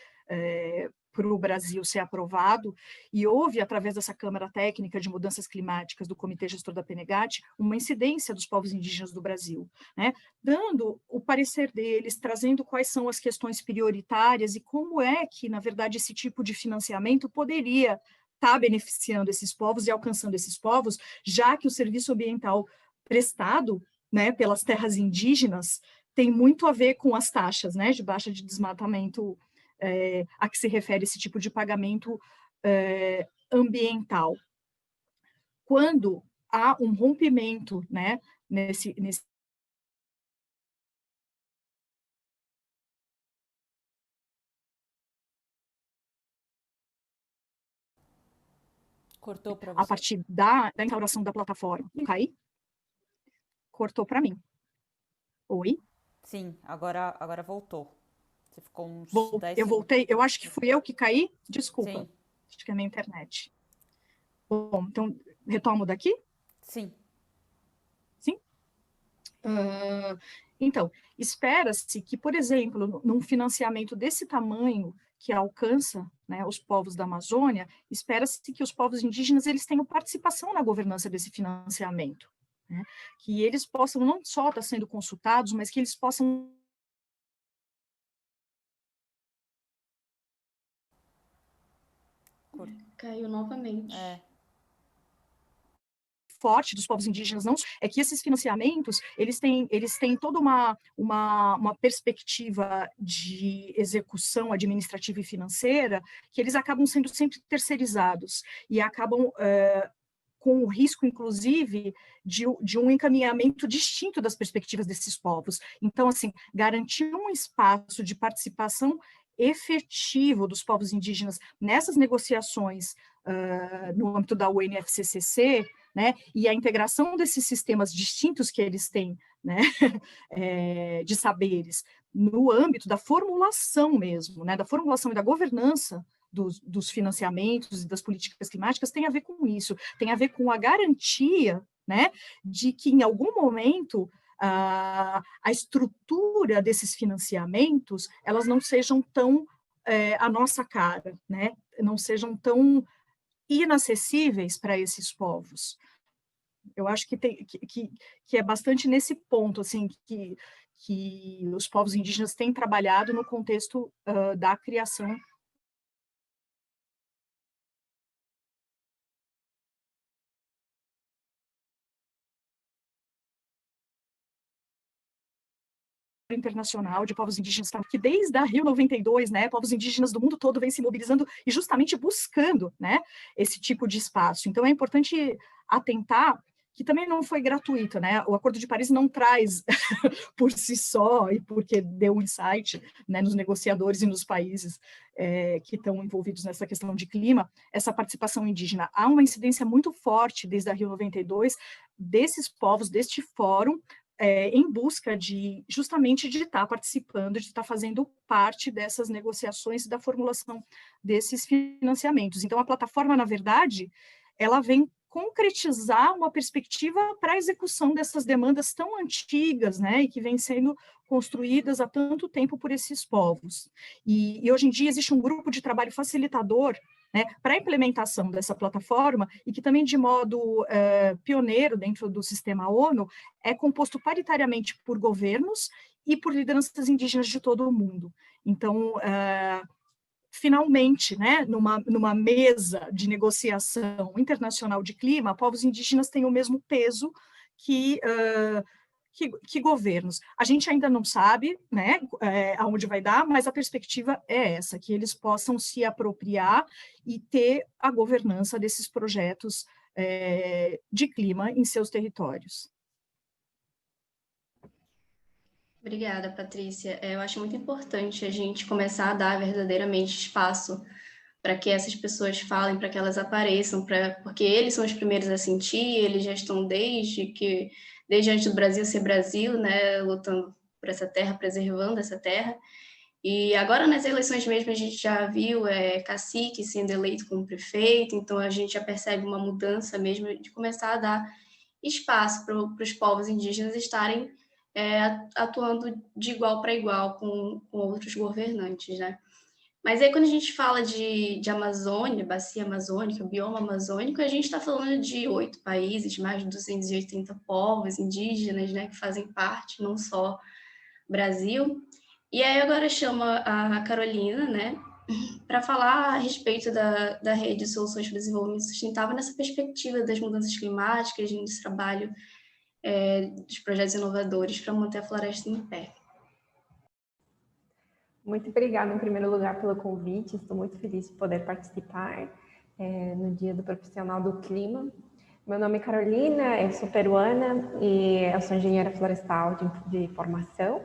Speaker 5: para o Brasil ser aprovado, e houve, através dessa Câmara Técnica de Mudanças Climáticas do Comitê Gestor da PNGAT, uma incidência dos povos indígenas do Brasil, né? Dando o parecer deles, trazendo quais são as questões prioritárias e como é que, na verdade, esse tipo de financiamento poderia estar beneficiando esses povos e alcançando esses povos, já que o serviço ambiental prestado, né, pelas terras indígenas tem muito a ver com as taxas, né, de baixa de desmatamento, a que se refere esse tipo de pagamento ambiental. Quando há um rompimento, né, nesse
Speaker 6: Cortou para você.
Speaker 5: A partir da instauração da plataforma. Cai? Cortou para mim. Oi?
Speaker 6: Sim, agora voltou. Você ficou uns 10
Speaker 5: Eu
Speaker 6: segundos.
Speaker 5: voltei, eu acho que fui eu que caí, desculpa.
Speaker 6: Sim.
Speaker 5: Acho que é a minha internet. Bom, então, retomo daqui?
Speaker 6: Sim.
Speaker 5: Sim? Então, espera-se que, por exemplo, num financiamento desse tamanho, que alcança, né, os povos da Amazônia, espera-se que os povos indígenas eles tenham participação na governança desse financiamento, né? Que eles possam não só estar sendo consultados, mas que eles possam
Speaker 2: Caiu novamente.
Speaker 5: forte dos povos indígenas não é que esses financiamentos eles têm toda uma perspectiva de execução administrativa e financeira que eles acabam sendo sempre terceirizados e acabam com o risco, inclusive, de um encaminhamento distinto das perspectivas desses povos. Então, assim, garantir um espaço de participação efetivo dos povos indígenas nessas negociações no âmbito da UNFCCC, né, e a integração desses sistemas distintos que eles têm, né, de saberes, no âmbito da formulação mesmo, né, da formulação e da governança dos financiamentos e das políticas climáticas, tem a ver com isso, tem a ver com a garantia, né, de que em algum momento a estrutura desses financiamentos, elas não sejam tão a nossa cara, né, não sejam tão inacessíveis para esses povos. Eu acho que é bastante nesse ponto, assim, que os povos indígenas têm trabalhado no contexto da criação internacional de povos indígenas, que desde a Rio 92, né, povos indígenas do mundo todo vêm se mobilizando e justamente buscando, né, esse tipo de espaço. Então é importante atentar que também não foi gratuito, né, o Acordo de Paris não traz por si só e porque deu um insight, né, nos negociadores e nos países que estão envolvidos nessa questão de clima, essa participação indígena. Há uma incidência muito forte desde a Rio 92 desses povos, deste fórum, em busca justamente de estar participando, de estar fazendo parte dessas negociações e da formulação desses financiamentos. Então, a plataforma, na verdade, ela vem concretizar uma perspectiva para a execução dessas demandas tão antigas, né, e que vêm sendo construídas há tanto tempo por esses povos. E hoje em dia existe um grupo de trabalho facilitador, né, para a implementação dessa plataforma, e que também, de modo pioneiro dentro do sistema ONU, é composto paritariamente por governos e por lideranças indígenas de todo o mundo. Então, finalmente, né, numa mesa de negociação internacional de clima, povos indígenas têm o mesmo peso que governos. A gente ainda não sabe, né, aonde vai dar, mas a perspectiva é essa, que eles possam se apropriar e ter a governança desses projetos de clima em seus territórios.
Speaker 2: Obrigada, Patrícia. Eu acho muito importante a gente começar a dar verdadeiramente espaço para que essas pessoas falem, para que elas apareçam, porque eles são os primeiros a sentir, eles já estão desde antes do Brasil ser Brasil, né, lutando por essa terra, preservando essa terra. E agora nas eleições mesmo a gente já viu cacique sendo eleito como prefeito, então a gente já percebe uma mudança mesmo de começar a dar espaço para os povos indígenas estarem atuando de igual para igual com outros governantes, né? Mas aí, quando a gente fala de Amazônia, bacia amazônica, bioma amazônico, a gente está falando de 8 países, mais de 280 povos indígenas, né, que fazem parte, não só Brasil. E aí agora chama a Carolina, né, para falar a respeito da Rede de Soluções para o Desenvolvimento Sustentável nessa perspectiva das mudanças climáticas, nesse trabalho dos projetos inovadores para manter a floresta em pé.
Speaker 7: Muito obrigada, em primeiro lugar, pelo convite. Estou muito feliz de poder participar no Dia do Profissional do Clima. Meu nome é Carolina, eu sou peruana e eu sou engenheira florestal de formação.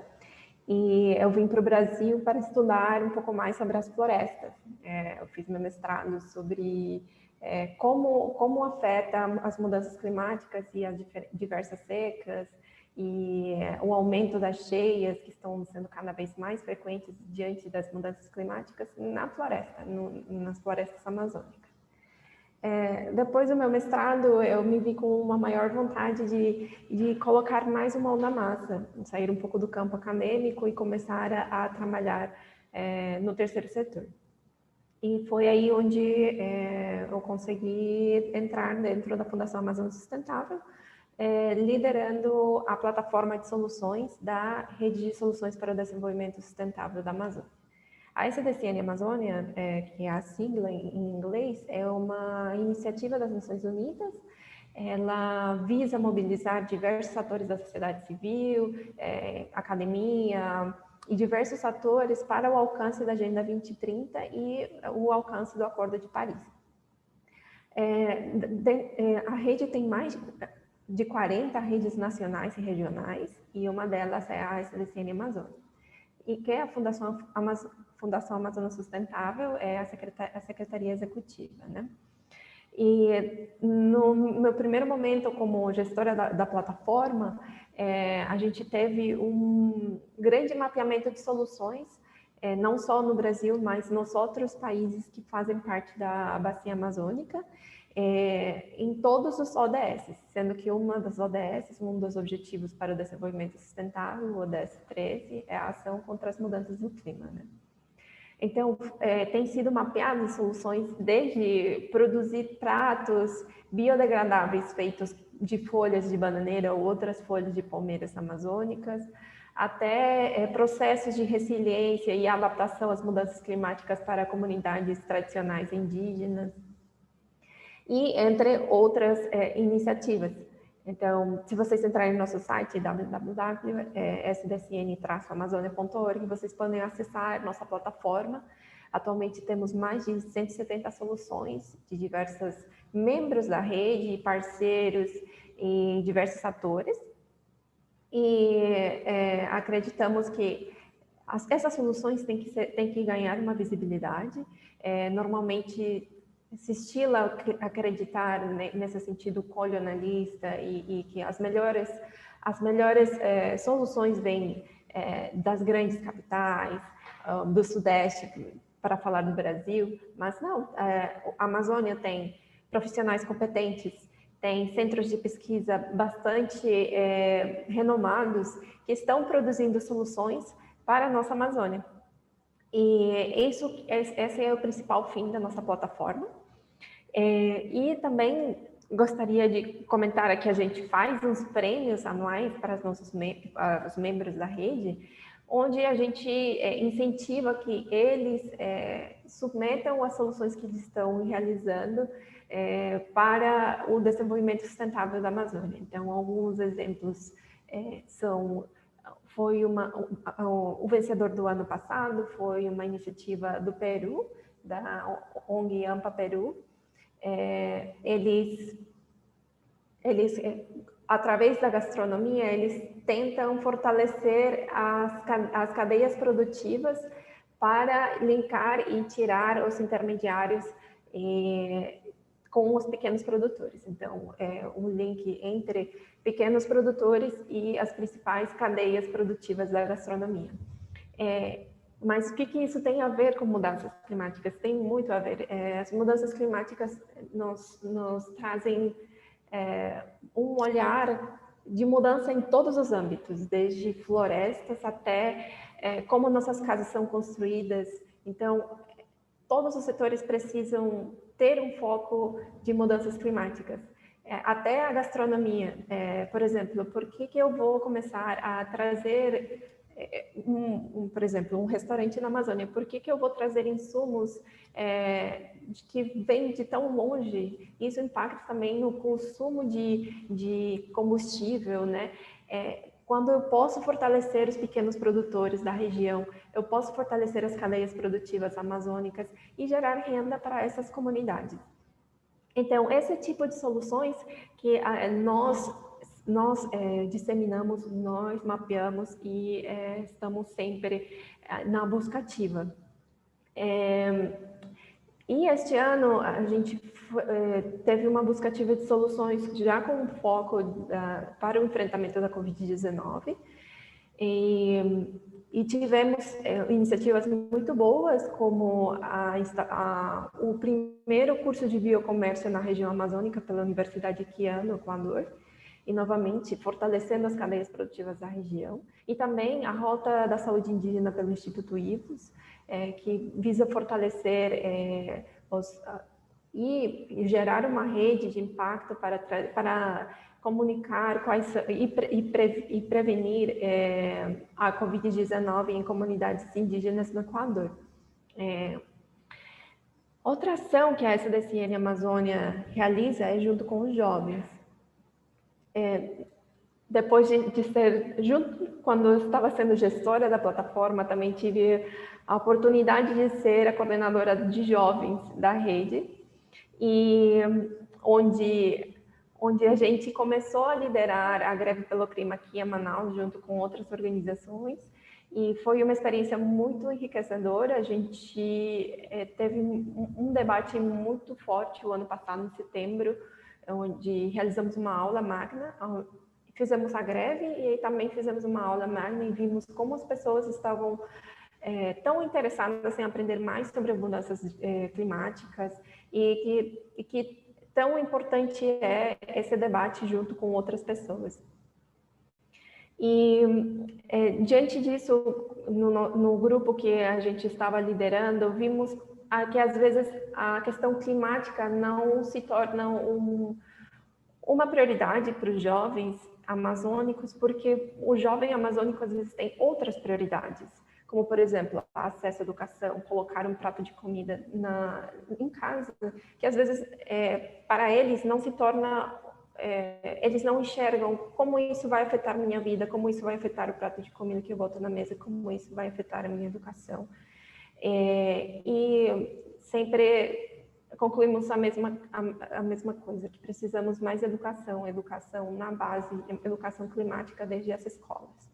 Speaker 7: E eu vim para o Brasil para estudar um pouco mais sobre as florestas. Eu fiz meu mestrado sobre como afeta as mudanças climáticas e as diversas secas, e o aumento das cheias, que estão sendo cada vez mais frequentes diante das mudanças climáticas na floresta, nas florestas amazônicas. Depois do meu mestrado, eu me vi com uma maior vontade de colocar mais uma mão na massa, sair um pouco do campo acadêmico e começar a trabalhar no terceiro setor. E foi aí onde eu consegui entrar dentro da Fundação Amazônia Sustentável, liderando a plataforma de soluções da Rede de Soluções para o Desenvolvimento Sustentável da Amazônia. A SDCN Amazônia, que é a sigla em inglês, é uma iniciativa das Nações Unidas. Ela visa mobilizar diversos atores da sociedade civil, academia e diversos atores para o alcance da Agenda 2030 e o alcance do Acordo de Paris. A rede tem mais de 40 redes nacionais e regionais, e uma delas é a SDCN Amazônia, e que é a Fundação Amazônia Sustentável, é a Secretaria Executiva, né? E no meu primeiro momento como gestora da plataforma, a gente teve um grande mapeamento de soluções, não só no Brasil, mas nos outros países que fazem parte da Bacia Amazônica, em todos os ODS, sendo que uma das ODS, um dos Objetivos para o Desenvolvimento Sustentável, o ODS 13, é a ação contra as mudanças do clima, né? Então, tem sido mapeadas soluções desde produzir pratos biodegradáveis feitos de folhas de bananeira ou outras folhas de palmeiras amazônicas, até processos de resiliência e adaptação às mudanças climáticas para comunidades tradicionais indígenas, e entre outras iniciativas. Então, se vocês entrarem no nosso site www.sdcn-amazonia.org, vocês podem acessar nossa plataforma. Atualmente temos mais de 170 soluções de diversos membros da rede, parceiros e diversos atores. E acreditamos que essas soluções têm que ganhar uma visibilidade. Normalmente se estila acreditar nesse sentido colonialista e que as melhores soluções vêm das grandes capitais, do Sudeste, para falar do Brasil, mas não, a Amazônia tem profissionais competentes, tem centros de pesquisa bastante renomados que estão produzindo soluções para a nossa Amazônia. E esse é o principal fim da nossa plataforma. E também gostaria de comentar que a gente faz uns prêmios anuais para os membros da rede, onde a gente incentiva que eles submetam as soluções que eles estão realizando para o desenvolvimento sustentável da Amazônia. Então, alguns exemplos o vencedor do ano passado foi uma iniciativa do Peru, da ONG AMPA Peru. Eles através da gastronomia, eles tentam fortalecer as cadeias produtivas para linkar e tirar os intermediários com os pequenos produtores. Então, é um link entre pequenos produtores e as principais cadeias produtivas da gastronomia. Mas o que isso tem a ver com mudanças climáticas? Tem muito a ver. As mudanças climáticas nos trazem um olhar de mudança em todos os âmbitos, desde florestas até como nossas casas são construídas, Então, todos os setores precisam ter um foco de mudanças climáticas. Até a gastronomia, por exemplo, por que eu vou começar a trazer, por exemplo, um restaurante na Amazônia, por que eu vou trazer insumos que vêm de tão longe? Isso impacta também no consumo de combustível, né? Quando eu posso fortalecer os pequenos produtores da região, eu posso fortalecer as cadeias produtivas amazônicas e gerar renda para essas comunidades. Então, esse tipo de soluções que nós disseminamos, nós mapeamos e estamos sempre na busca ativa. E este ano a gente teve uma busca ativa de soluções já com foco para o enfrentamento da Covid-19 e tivemos iniciativas muito boas, como o primeiro curso de biocomércio na região amazônica pela Universidade Qian, no Equador, e novamente fortalecendo as cadeias produtivas da região, e também a Rota da Saúde Indígena pelo Instituto IVOS, que visa fortalecer e gerar uma rede de impacto para comunicar e prevenir a Covid-19 em comunidades indígenas no Equador. Outra ação que a SDCN Amazônia realiza é junto com os jovens. Depois de ser, quando eu estava sendo gestora da plataforma, também tive a oportunidade de ser a coordenadora de jovens da rede, e onde a gente começou a liderar a Greve pelo Clima aqui em Manaus, junto com outras organizações, e foi uma experiência muito enriquecedora. A gente teve um debate muito forte o ano passado, em setembro, onde realizamos uma aula magna, fizemos a greve e também fizemos uma aula magna e vimos como as pessoas estavam tão interessadas em aprender mais sobre mudanças climáticas e que tão importante é esse debate junto com outras pessoas. E diante disso, no grupo que a gente estava liderando, vimos que às vezes a questão climática não se torna uma prioridade para os jovens amazônicos, porque o jovem amazônico às vezes tem outras prioridades, como, por exemplo, acesso à educação, colocar um prato de comida em casa, que às vezes para eles não se torna, eles não enxergam como isso vai afetar minha vida, como isso vai afetar o prato de comida que eu boto na mesa, como isso vai afetar a minha educação. E sempre concluímos a mesma coisa, que precisamos mais educação na base, educação climática desde as escolas.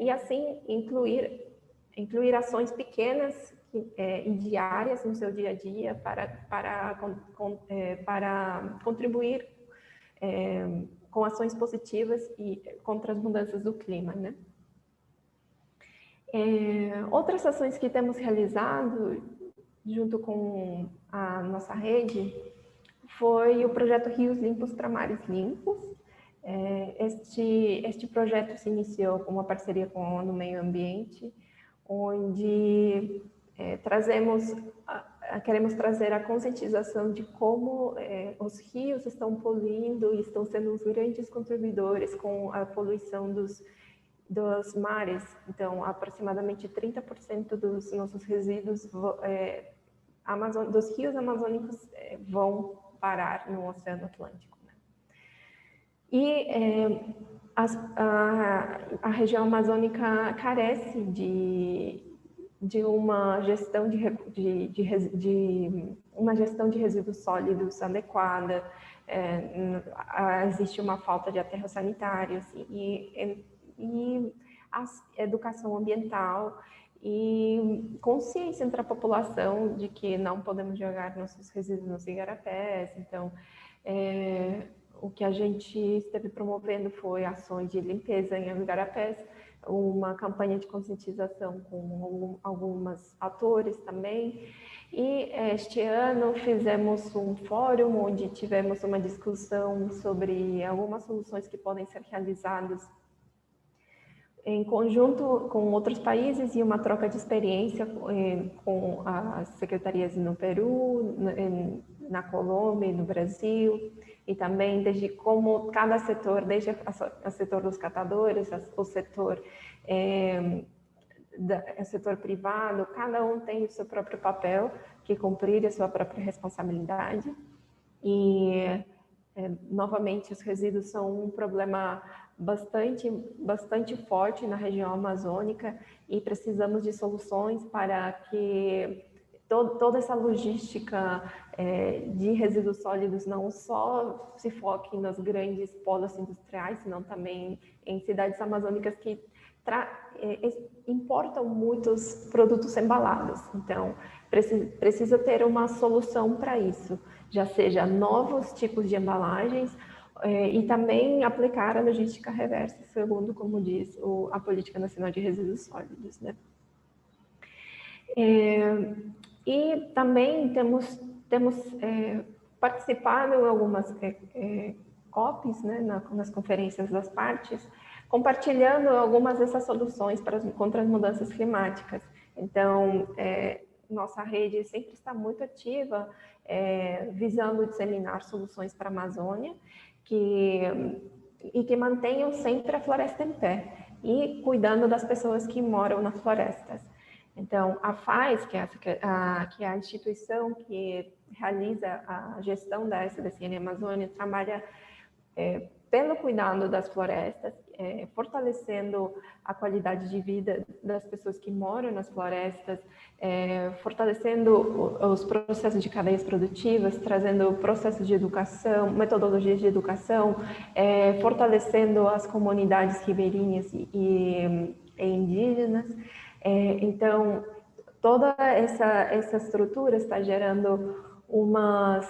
Speaker 7: E assim, incluir ações pequenas e diárias no seu dia a dia para contribuir com ações positivas e contra as mudanças do clima, né? Outras ações que temos realizado junto com a nossa rede foi o projeto Rios Limpos para Mares Limpos. Este projeto se iniciou com uma parceria com a ONU Meio Ambiente, onde queremos trazer a conscientização de como os rios estão poluindo e estão sendo os grandes contribuidores com a poluição dos mares. Então, aproximadamente 30% dos nossos resíduos dos rios amazônicos vão parar no Oceano Atlântico, né? E a região amazônica carece de uma gestão uma gestão de resíduos sólidos adequada. Existe uma falta de aterros sanitários e a educação ambiental e consciência entre a população de que não podemos jogar nossos resíduos nos igarapés. Então, o que a gente esteve promovendo foi ações de limpeza em igarapés, uma campanha de conscientização com alguns atores também. E este ano fizemos um fórum onde tivemos uma discussão sobre algumas soluções que podem ser realizadas em conjunto com outros países e uma troca de experiência com as secretarias no Peru, na Colômbia e no Brasil, e também desde como cada setor, desde o setor dos catadores, o setor setor privado, cada um tem o seu próprio papel que cumprir, a sua própria responsabilidade. E, novamente, os resíduos são um problema bastante forte na região amazônica e precisamos de soluções para que toda essa logística de resíduos sólidos não só se foque nos grandes polos industriais, senão também em cidades amazônicas que importam muitos produtos embalados. Então, precisa ter uma solução para isso, já seja novos tipos de embalagens e também aplicar a logística reversa, segundo, como diz a Política Nacional de Resíduos Sólidos, né? E também temos participado em algumas COPs, né, nas conferências das partes, compartilhando algumas dessas soluções contra as mudanças climáticas. Então, nossa rede sempre está muito ativa, visando disseminar soluções para a Amazônia, e que mantenham sempre a floresta em pé, e cuidando das pessoas que moram nas florestas. Então, a FAES, que é a instituição que realiza a gestão da SDCN Amazônia, trabalha pelo cuidado das florestas, fortalecendo a qualidade de vida das pessoas que moram nas florestas, fortalecendo os processos de cadeias produtivas, trazendo processos de educação, metodologias de educação, fortalecendo as comunidades ribeirinhas e indígenas. Então, toda essa estrutura está gerando uma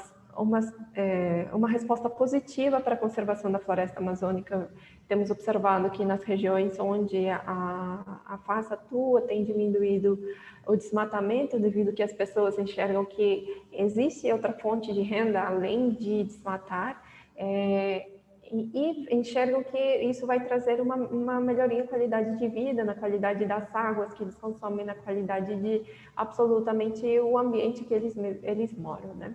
Speaker 7: resposta positiva para a conservação da floresta amazônica. Temos observado que nas regiões onde a FAS atua, tem diminuído o desmatamento, devido que as pessoas enxergam que existe outra fonte de renda além de desmatar, e enxergam que isso vai trazer uma melhoria na qualidade de vida, na qualidade das águas que eles consomem, na qualidade de absolutamente o ambiente que eles moram, né?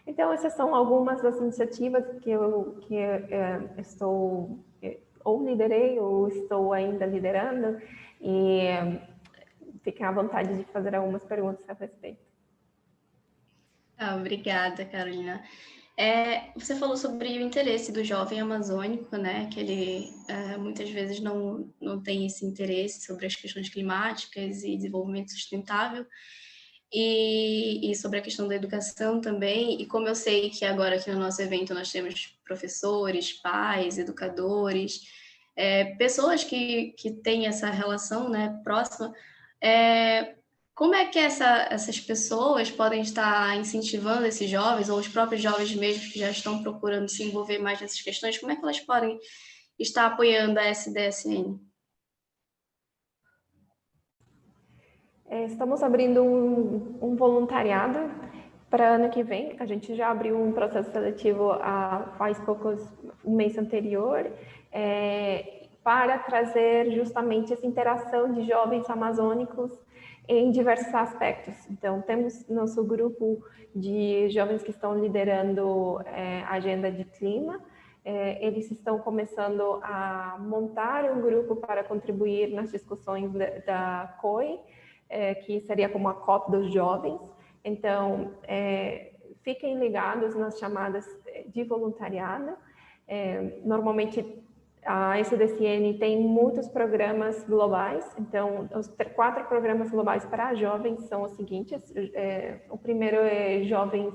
Speaker 7: Então, essas são algumas das iniciativas que eu estou ou liderei ou estou ainda liderando, e fiquem à vontade de fazer algumas perguntas a respeito.
Speaker 2: Obrigada, Carolina. Você falou sobre o interesse do jovem amazônico, né? Que ele muitas vezes não tem esse interesse sobre as questões climáticas e desenvolvimento sustentável. E sobre a questão da educação também, e como eu sei que agora aqui no nosso evento nós temos professores, pais, educadores, pessoas que têm essa relação, né, próxima, como é que essas pessoas podem estar incentivando esses jovens, ou os próprios jovens mesmo que já estão procurando se envolver mais nessas questões, como é que elas podem estar apoiando a SDSN?
Speaker 7: Estamos abrindo um voluntariado para ano que vem. A gente já abriu um processo seletivo faz um mês anterior, para trazer justamente essa interação de jovens amazônicos em diversos aspectos. Então, temos nosso grupo de jovens que estão liderando a agenda de clima. Eles estão começando a montar um grupo para contribuir nas discussões da COI, que seria como a COP dos jovens. Então, fiquem ligados nas chamadas de voluntariado. Normalmente, a SDCN tem muitos programas globais. Então, os 4 programas globais para jovens são os seguintes. O primeiro é Jovens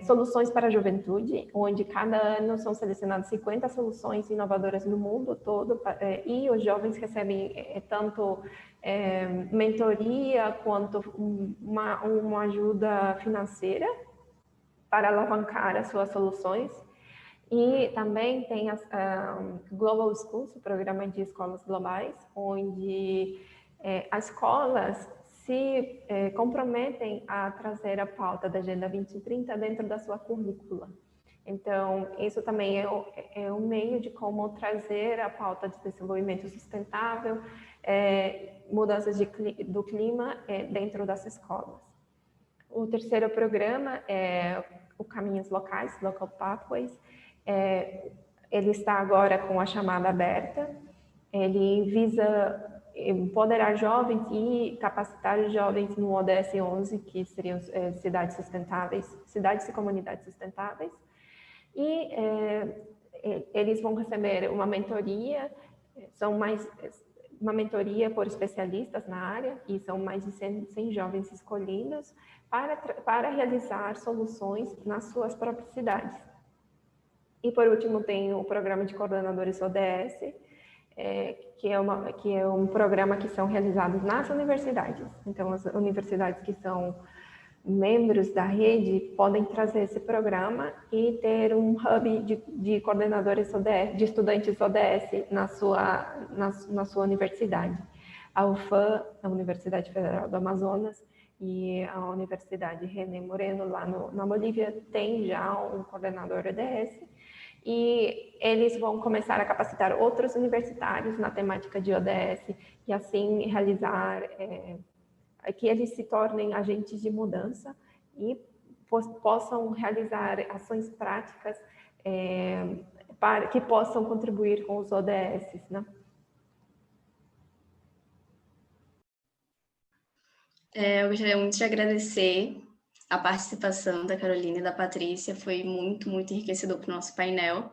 Speaker 7: Soluções para a Juventude, onde cada ano são selecionadas 50 soluções inovadoras no mundo todo, e os jovens recebem tanto mentoria quanto uma ajuda financeira para alavancar as suas soluções. E também tem as Global Schools, o programa de escolas globais, onde as escolas se comprometem a trazer a pauta da Agenda 2030 dentro da sua currícula. Então, isso também é um meio de como trazer a pauta de desenvolvimento sustentável, mudanças do clima dentro das escolas. O terceiro programa é o Caminhos Locais, Local Pathways. Ele está agora com a chamada aberta. Ele visa empoderar jovens e capacitar os jovens no ODS 11, que seriam cidades sustentáveis, cidades e comunidades sustentáveis. E eles vão receber uma mentoria, uma mentoria por especialistas na área, e são mais de 100 jovens escolhidos para realizar soluções nas suas próprias cidades. E, por último, tem o programa de coordenadores ODS, que é um programa que são realizados nas universidades. Então, as universidades que são membros da rede podem trazer esse programa e ter um hub de coordenadores ODS, de estudantes ODS na sua universidade. A UFAM, a Universidade Federal do Amazonas, e a Universidade René Moreno, lá na Bolívia, tem já um coordenador ODS, e eles vão começar a capacitar outros universitários na temática de ODS, e assim realizar, que eles se tornem agentes de mudança e possam realizar ações práticas que possam contribuir com os ODS, né?
Speaker 2: Eu gostaria muito de agradecer a participação da Carolina e da Patrícia, foi muito, muito enriquecedor para o nosso painel.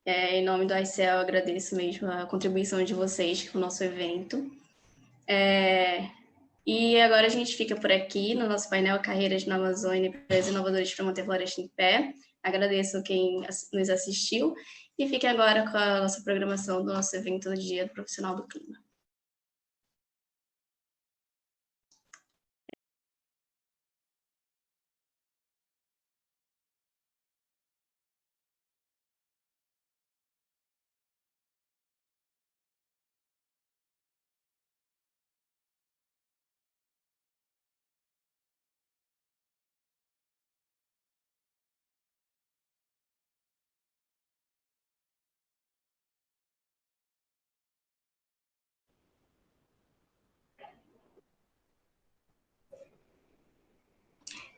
Speaker 2: Em nome do ICL, eu agradeço mesmo a contribuição de vocês com o nosso evento. E agora a gente fica por aqui no nosso painel Carreiras na Amazônia para os inovadores para manter a floresta em pé. Agradeço quem nos assistiu e fiquem agora com a nossa programação do nosso evento do Dia do Profissional do Clima.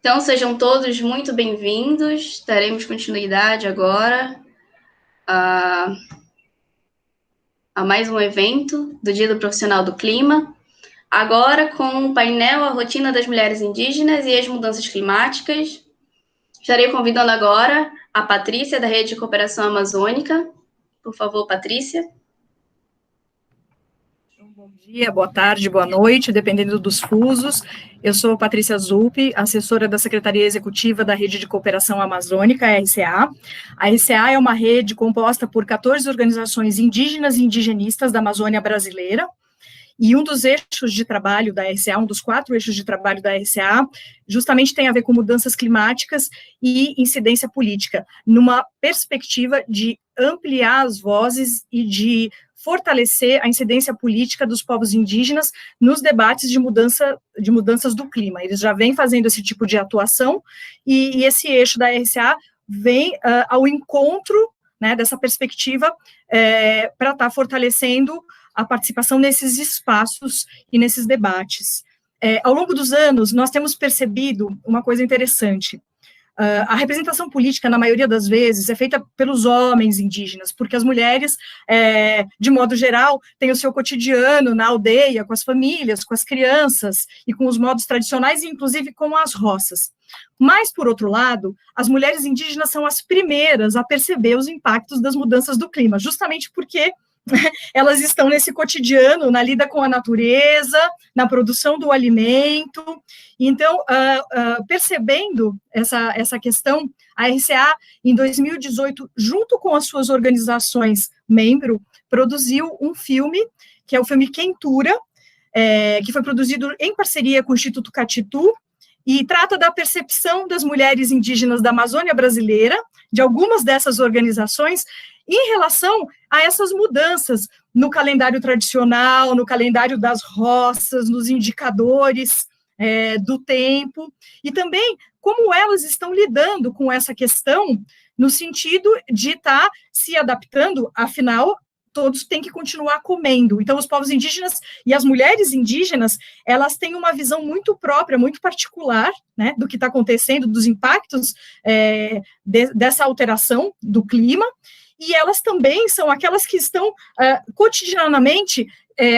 Speaker 2: Então, sejam todos muito bem-vindos. Daremos continuidade agora a mais um evento do Dia do Profissional do Clima. Agora com o painel A Rotina das Mulheres Indígenas e as Mudanças Climáticas. Estarei convidando agora a Patrícia, da Rede de Cooperação Amazônica. Por favor, Patrícia.
Speaker 5: Bom dia, boa tarde, boa noite, dependendo dos fusos. Eu sou Patrícia Zulpi, assessora da Secretaria Executiva da Rede de Cooperação Amazônica, a RCA. A RCA é uma rede composta por 14 organizações indígenas e indigenistas da Amazônia brasileira, e um dos eixos de trabalho da RCA, um dos 4 eixos de trabalho da RCA, justamente tem a ver com mudanças climáticas e incidência política, numa perspectiva de ampliar as vozes e de fortalecer a incidência política dos povos indígenas nos debates de mudanças do clima. Eles já vêm fazendo esse tipo de atuação, e esse eixo da RCA vem ao encontro, né, dessa perspectiva para estar fortalecendo a participação nesses espaços e nesses debates. Ao longo dos anos, nós temos percebido uma coisa interessante. A representação política, na maioria das vezes, é feita pelos homens indígenas, porque as mulheres, de modo geral, têm o seu cotidiano na aldeia, com as famílias, com as crianças, e com os modos tradicionais, e inclusive com as roças. Mas, por outro lado, as mulheres indígenas são as primeiras a perceber os impactos das mudanças do clima, justamente porque elas estão nesse cotidiano, na lida com a natureza, na produção do alimento. Então, percebendo essa questão, a RCA, em 2018, junto com as suas organizações membro, produziu um filme, que é o filme Quentura, que foi produzido em parceria com o Instituto Catitu, e trata da percepção das mulheres indígenas da Amazônia brasileira, de algumas dessas organizações, em relação a essas mudanças no calendário tradicional, no calendário das roças, nos indicadores do tempo, e também como elas estão lidando com essa questão no sentido de estar se adaptando, afinal, todos têm que continuar comendo. Então, os povos indígenas e as mulheres indígenas, elas têm uma visão muito própria, muito particular, né, do que está acontecendo, dos impactos dessa alteração do clima, e elas também são aquelas que estão cotidianamente,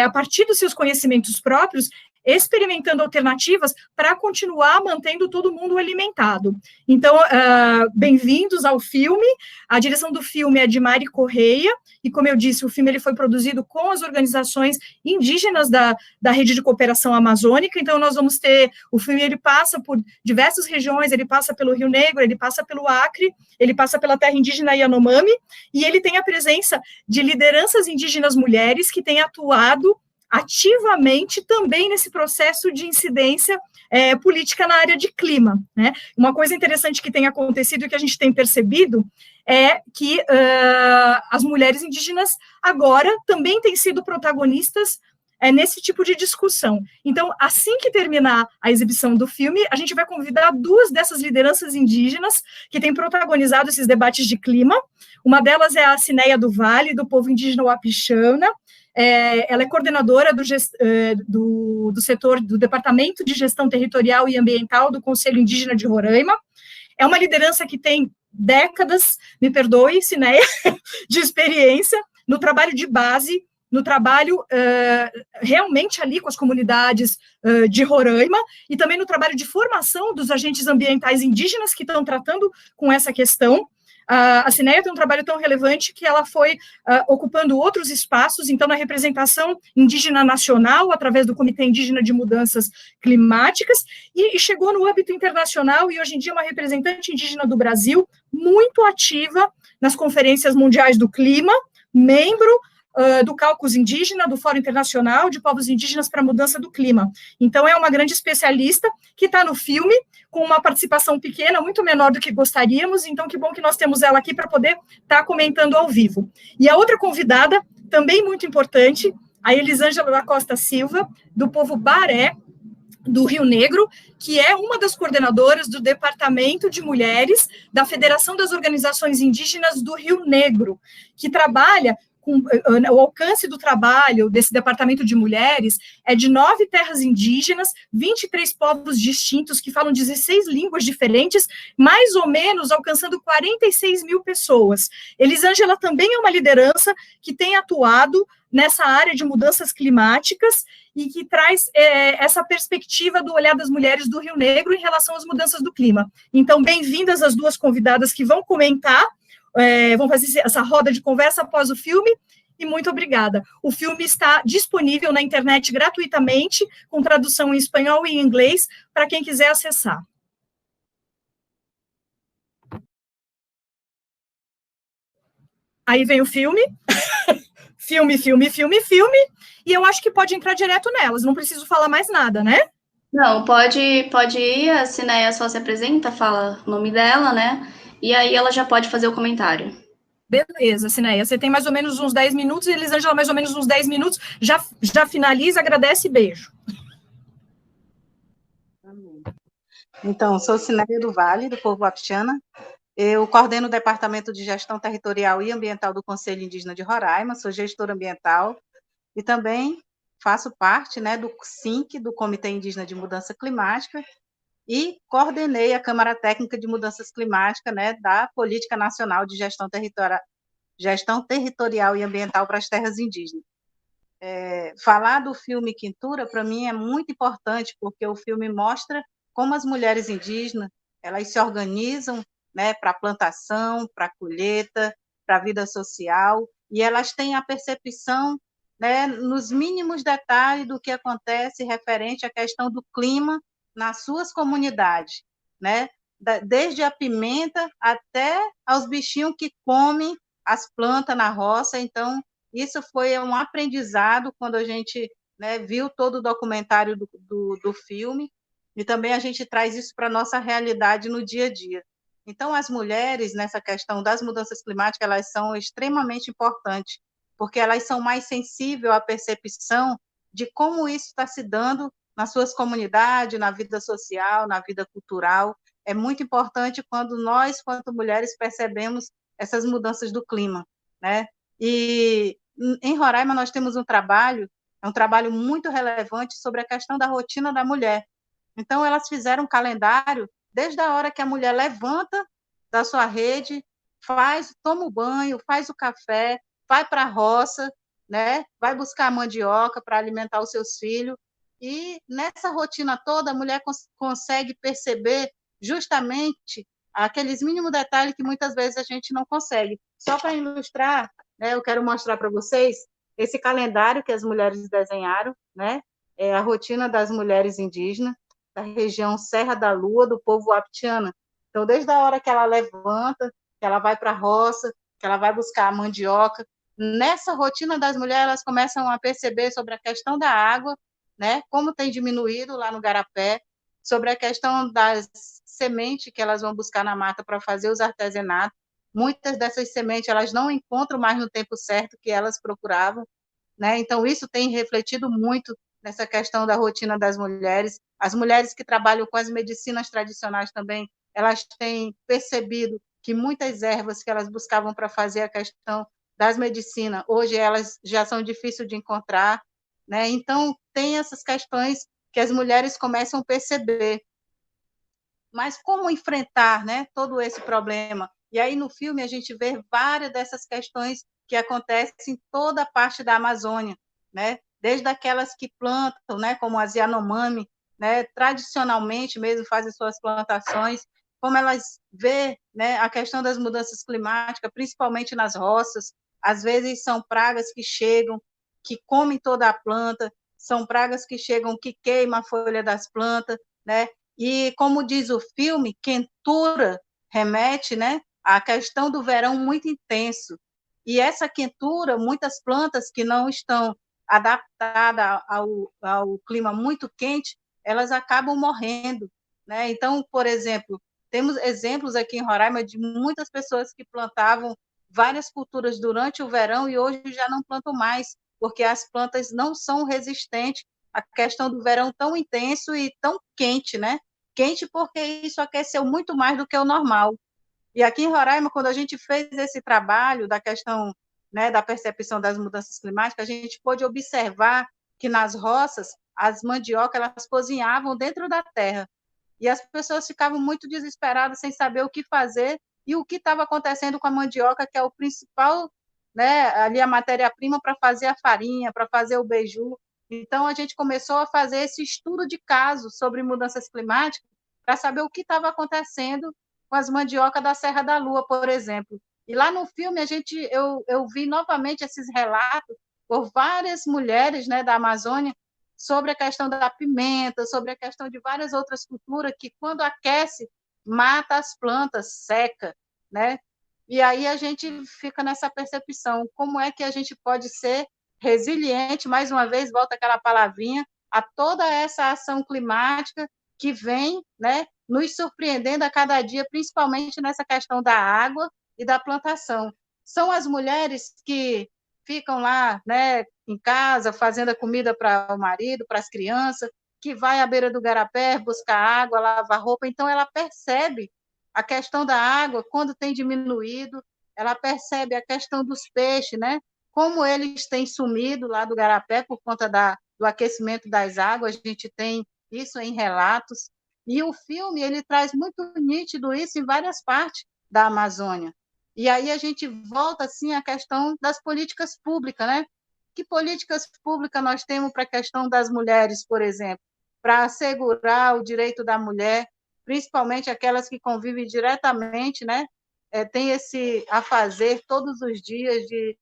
Speaker 5: a partir dos seus conhecimentos próprios, experimentando alternativas para continuar mantendo todo mundo alimentado. Então, bem-vindos ao filme. A direção do filme é de Mari Correia, e como eu disse, o filme ele foi produzido com as organizações indígenas da Rede de Cooperação Amazônica. Então, nós vamos ter, o filme ele passa por diversas regiões, ele passa pelo Rio Negro, ele passa pelo Acre, ele passa pela terra indígena Yanomami, e ele tem a presença de lideranças indígenas mulheres que têm atuado ativamente também nesse processo de incidência política na área de clima, né? Uma coisa interessante que tem acontecido e que a gente tem percebido é que as mulheres indígenas agora também têm sido protagonistas nesse tipo de discussão. Então, assim que terminar a exibição do filme, a gente vai convidar duas dessas lideranças indígenas que têm protagonizado esses debates de clima. Uma delas é a Cineia do Vale, do povo indígena Wapixana. Ela é coordenadora do setor do Departamento de Gestão Territorial e Ambiental do Conselho Indígena de Roraima. É uma liderança que tem décadas, me perdoe, Cineia, de experiência no trabalho de base, no trabalho realmente ali com as comunidades de Roraima, e também no trabalho de formação dos agentes ambientais indígenas que estão tratando com essa questão. A Cineia tem um trabalho tão relevante que ela foi ocupando outros espaços, então, na representação indígena nacional, através do Comitê Indígena de Mudanças Climáticas, e chegou no âmbito internacional, e hoje em dia é uma representante indígena do Brasil, muito ativa nas conferências mundiais do clima, membro do Caucus Indígena, do Fórum Internacional de Povos Indígenas para a Mudança do Clima. Então, é uma grande especialista que está no filme, com uma participação pequena, muito menor do que gostaríamos, então que bom que nós temos ela aqui para poder estar comentando ao vivo. E a outra convidada, também muito importante, a Elisângela da Costa Silva, do povo Baré, do Rio Negro, que é uma das coordenadoras do Departamento de Mulheres da Federação das Organizações Indígenas do Rio Negro, que trabalha com o alcance do trabalho desse Departamento de Mulheres é de 9 terras indígenas, 23 povos distintos que falam 16 línguas diferentes, mais ou menos alcançando 46 mil pessoas. Elisângela também é uma liderança que tem atuado nessa área de mudanças climáticas e que traz essa perspectiva do olhar das mulheres do Rio Negro em relação às mudanças do clima. Então, bem-vindas as duas convidadas que vão comentar, vamos fazer essa roda de conversa após o filme, e muito obrigada. O filme está disponível na internet gratuitamente, com tradução em espanhol e em inglês, para quem quiser acessar. Aí vem o filme, filme, e eu acho que pode entrar direto nelas, não preciso falar mais nada, né?
Speaker 2: Não, pode ir, a Cineia só se apresenta, fala o nome dela, né? E aí ela já pode fazer o comentário.
Speaker 5: Beleza, Cineia, você tem mais ou menos uns 10 minutos, e Elisângela mais ou menos uns 10 minutos, já finaliza, agradece e beijo.
Speaker 4: Então, sou Cineia do Vale, do povo Wapixana. Eu coordeno o Departamento de Gestão Territorial e Ambiental do Conselho Indígena de Roraima, sou gestora ambiental e também faço parte, né, do CINC, do Comitê Indígena de Mudança Climática, e coordenei a Câmara Técnica de Mudanças Climáticas, né, da Política Nacional de Gestão Territorial e Ambiental para as Terras Indígenas. Falar do filme Quintura, para mim, é muito importante, porque o filme mostra como as mulheres indígenas elas se organizam, né, para a plantação, para a colheita, para a vida social, e elas têm a percepção, né, nos mínimos detalhes do que acontece referente à questão do clima nas suas comunidades, né? Desde a pimenta até aos bichinhos que comem as plantas na roça. Então, isso foi um aprendizado quando a gente, né, viu todo o documentário do filme, e também a gente traz isso para a nossa realidade no dia a dia. Então, as mulheres, nessa questão das mudanças climáticas, elas são extremamente importantes, porque elas são mais sensíveis à percepção de como isso está se dando nas suas comunidades, na vida social, na vida cultural. é muito importante quando nós, quanto mulheres, percebemos essas mudanças do clima, né? E em Roraima nós temos um trabalho muito relevante sobre a questão da rotina da mulher. Então, elas fizeram um calendário desde a hora que a mulher levanta da sua rede, toma o banho, faz o café, vai para a roça, né? Vai buscar a mandioca para alimentar os seus filhos. E nessa rotina toda, a mulher consegue perceber justamente aqueles mínimos detalhes que muitas vezes a gente não consegue. Só para ilustrar, né, eu quero mostrar para vocês esse calendário que as mulheres desenharam, né? É a rotina das mulheres indígenas da região Serra da Lua, do povo Wapitiana. Então, desde a hora que ela levanta, que ela vai para a roça, que ela vai buscar a mandioca, nessa rotina das mulheres, elas começam a perceber sobre a questão da água, né, como tem diminuído lá no Garapé, sobre a questão das sementes que elas vão buscar na mata para fazer os artesanatos. Muitas dessas sementes elas não encontram mais no tempo certo que elas procuravam, né? Então, isso tem refletido muito nessa questão da rotina das mulheres. As mulheres que trabalham com as medicinas tradicionais também, elas têm percebido que muitas ervas que elas buscavam para fazer a questão das medicinas, hoje elas já são difíceis de encontrar, né? Então, tem essas questões que as mulheres começam a perceber. Mas como enfrentar, né, todo esse problema? E aí, no filme, a gente vê várias dessas questões que acontecem em toda a parte da Amazônia, né? Desde aquelas que plantam, né, como as Yanomami, né, tradicionalmente mesmo fazem suas plantações, como elas vê, né, a questão das mudanças climáticas, principalmente nas roças. Às vezes são pragas que chegam, que comem toda a planta, são pragas que chegam, que queimam a folha das plantas, né? E, como diz o filme, quentura remete, né, à questão do verão muito intenso. E essa quentura, muitas plantas que não estão adaptadas ao clima muito quente, elas acabam morrendo, né? Então, por exemplo, temos exemplos aqui em Roraima de muitas pessoas que plantavam várias culturas durante o verão e hoje já não plantam mais, porque as plantas não são resistentes à questão do verão tão intenso e tão quente, né? Quente porque isso aqueceu muito mais do que o normal. E aqui em Roraima, quando a gente fez esse trabalho da questão, né, da percepção das mudanças climáticas, a gente pôde observar que nas roças, as mandiocas elas cozinhavam dentro da terra. E as pessoas ficavam muito desesperadas, sem saber o que fazer e o que estava acontecendo com a mandioca, que é o principal, né, ali a matéria-prima para fazer a farinha, para fazer o beiju. Então, a gente começou a fazer esse estudo de caso sobre mudanças climáticas para saber o que estava acontecendo com as mandiocas da Serra da Lua, por exemplo. E lá no filme eu vi novamente esses relatos por várias mulheres, né, da Amazônia sobre a questão da pimenta, sobre a questão de várias outras culturas que, quando aquece, mata as plantas, seca, né? E aí a gente fica nessa percepção, como é que a gente pode ser resiliente, mais uma vez, volta aquela palavrinha, a toda essa ação climática que vem, né, nos surpreendendo a cada dia, principalmente nessa questão da água e da plantação. São as mulheres que ficam lá, né, em casa, fazendo a comida para o marido, para as crianças, que vai à beira do garapé buscar água, lavar roupa, então ela percebe a questão da água, quando tem diminuído, ela percebe a questão dos peixes, né? Como eles têm sumido lá do garapé por conta do aquecimento das águas, a gente tem isso em relatos, e o filme ele traz muito nítido isso em várias partes da Amazônia. E aí a gente volta assim à questão das políticas públicas, né? Que políticas públicas nós temos para a questão das mulheres, por exemplo, para assegurar o direito da mulher, principalmente aquelas que convivem diretamente, né? Tem esse afazer todos os dias de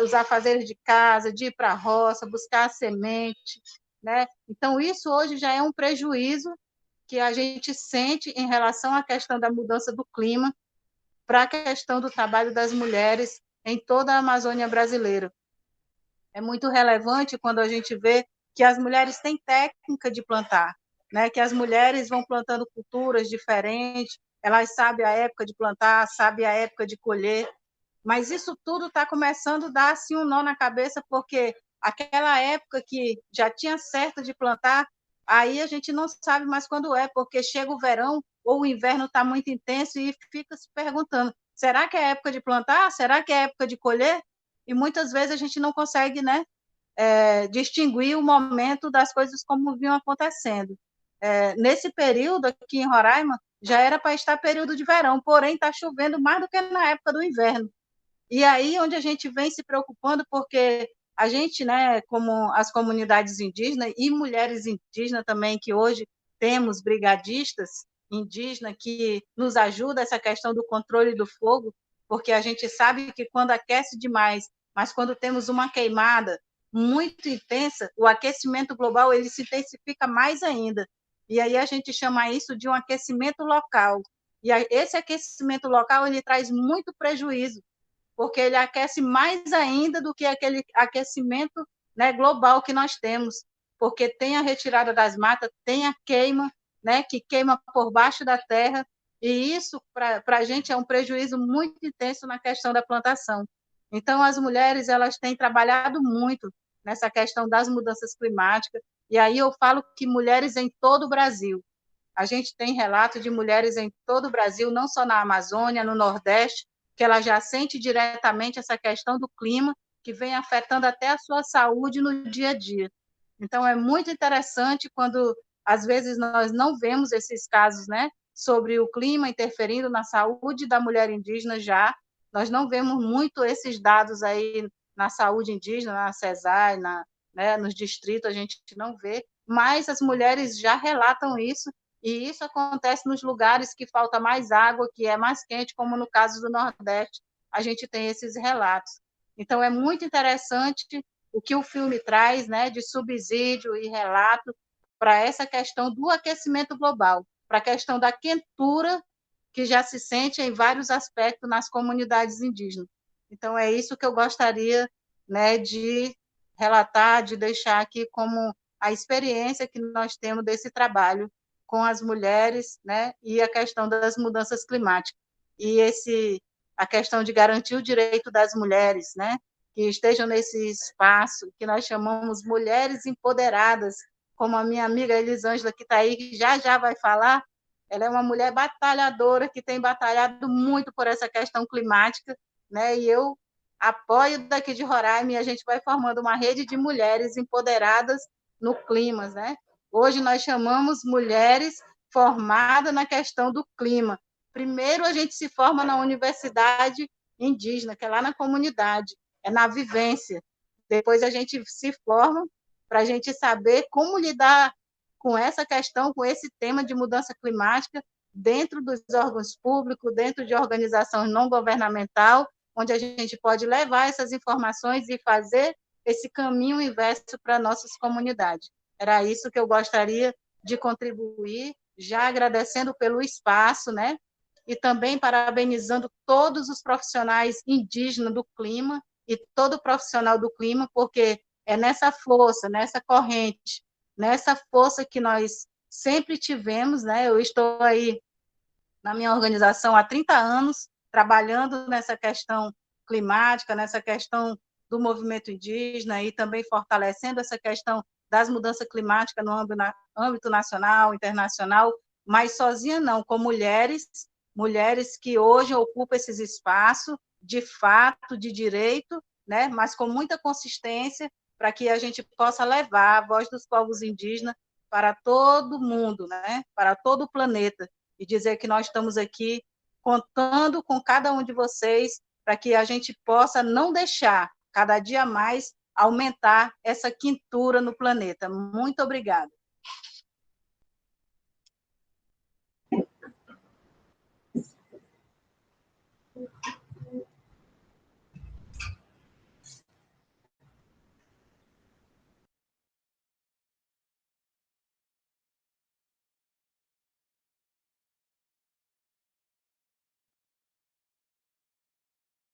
Speaker 4: os afazeres de casa, de ir para a roça, buscar a semente, né? Então, isso hoje já é um prejuízo que a gente sente em relação à questão da mudança do clima para a questão do trabalho das mulheres em toda a Amazônia brasileira. É muito relevante quando a gente vê que as mulheres têm técnica de plantar, né? Que as mulheres vão plantando culturas diferentes, elas sabem a época de plantar, sabem a época de colher, mas isso tudo está começando a dar assim, um nó na cabeça, porque aquela época que já tinha certo de plantar, aí a gente não sabe mais quando é, porque chega o verão ou o inverno está muito intenso e fica se perguntando, será que é época de plantar? Será que é época de colher? E muitas vezes a gente não consegue, né, distinguir o momento das coisas como vinham acontecendo. Nesse período aqui em Roraima, já era para estar período de verão, porém está chovendo mais do que na época do inverno. E aí onde a gente vem se preocupando, porque a gente, né, como as comunidades indígenas e mulheres indígenas também, que hoje temos brigadistas indígenas que nos ajudam essa questão do controle do fogo, porque a gente sabe que quando aquece demais, mas quando temos uma queimada muito intensa, o aquecimento global ele se intensifica mais ainda. E aí a gente chama isso de um aquecimento local. E esse aquecimento local ele traz muito prejuízo, porque ele aquece mais ainda do que aquele aquecimento, né, global que nós temos, porque tem a retirada das matas, tem a queima, né, que queima por baixo da terra, e isso, para a gente, é um prejuízo muito intenso na questão da plantação. Então, as mulheres elas têm trabalhado muito nessa questão das mudanças climáticas, e aí eu falo que mulheres em todo o Brasil. A gente tem relato de mulheres em todo o Brasil, não só na Amazônia, no Nordeste, que ela já sente diretamente essa questão do clima, que vem afetando até a sua saúde no dia a dia. Então, é muito interessante quando, às vezes, nós não vemos esses casos, né, sobre o clima interferindo na saúde da mulher indígena já, nós não vemos muito esses dados aí na saúde indígena, na CESAI, né, nos distritos, a gente não vê, mas as mulheres já relatam isso, e isso acontece nos lugares que falta mais água, que é mais quente, como no caso do Nordeste, a gente tem esses relatos. Então, é muito interessante o que o filme traz, né, de subsídio e relato para essa questão do aquecimento global, para a questão da quentura que já se sente em vários aspectos nas comunidades indígenas. Então, é isso que eu gostaria, né, de relatar, de deixar aqui como a experiência que nós temos desse trabalho com as mulheres, né, e a questão das mudanças climáticas. E a questão de garantir o direito das mulheres, né, que estejam nesse espaço que nós chamamos mulheres empoderadas, como a minha amiga Elisângela, que está aí, que já vai falar, ela é uma mulher batalhadora, que tem batalhado muito por essa questão climática, né, e eu apoio daqui de Roraima, e a gente vai formando uma rede de mulheres empoderadas no clima, né? Hoje nós chamamos mulheres formadas na questão do clima. Primeiro a gente se forma na universidade indígena, que é lá na comunidade, é na vivência. Depois a gente se forma para a gente saber como lidar com essa questão, com esse tema de mudança climática dentro dos órgãos públicos, dentro de organizações não governamentais, onde a gente pode levar essas informações e fazer esse caminho inverso para nossas comunidades. Era isso que eu gostaria de contribuir, já agradecendo pelo espaço, né? E também parabenizando todos os profissionais indígenas do clima e todo profissional do clima, porque é nessa força, nessa corrente, nessa força que nós sempre tivemos, né? Eu estou aí na minha organização há 30 anos, trabalhando nessa questão climática, nessa questão do movimento indígena e também fortalecendo essa questão das mudanças climáticas no âmbito nacional, internacional, mas sozinha não, com mulheres que hoje ocupam esses espaços de fato, de direito, né, mas com muita consistência para que a gente possa levar a voz dos povos indígenas para todo mundo, né, para todo o planeta, e dizer que nós estamos aqui contando com cada um de vocês para que a gente possa não deixar, cada dia mais, aumentar essa quintura no planeta. Muito obrigada.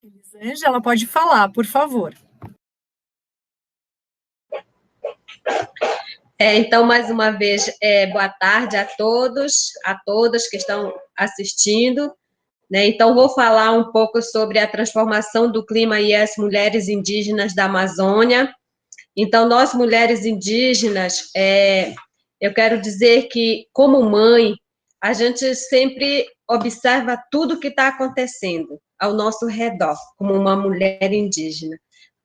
Speaker 5: Elisângela, pode falar, por favor.
Speaker 8: Então, mais uma vez, boa tarde a todos, a todas que estão assistindo, né? Então, vou falar um pouco sobre a transformação do clima e as mulheres indígenas da Amazônia. Então, nós, mulheres indígenas, eu quero dizer que, como mãe, a gente sempre observa tudo que está acontecendo ao nosso redor, como uma mulher indígena,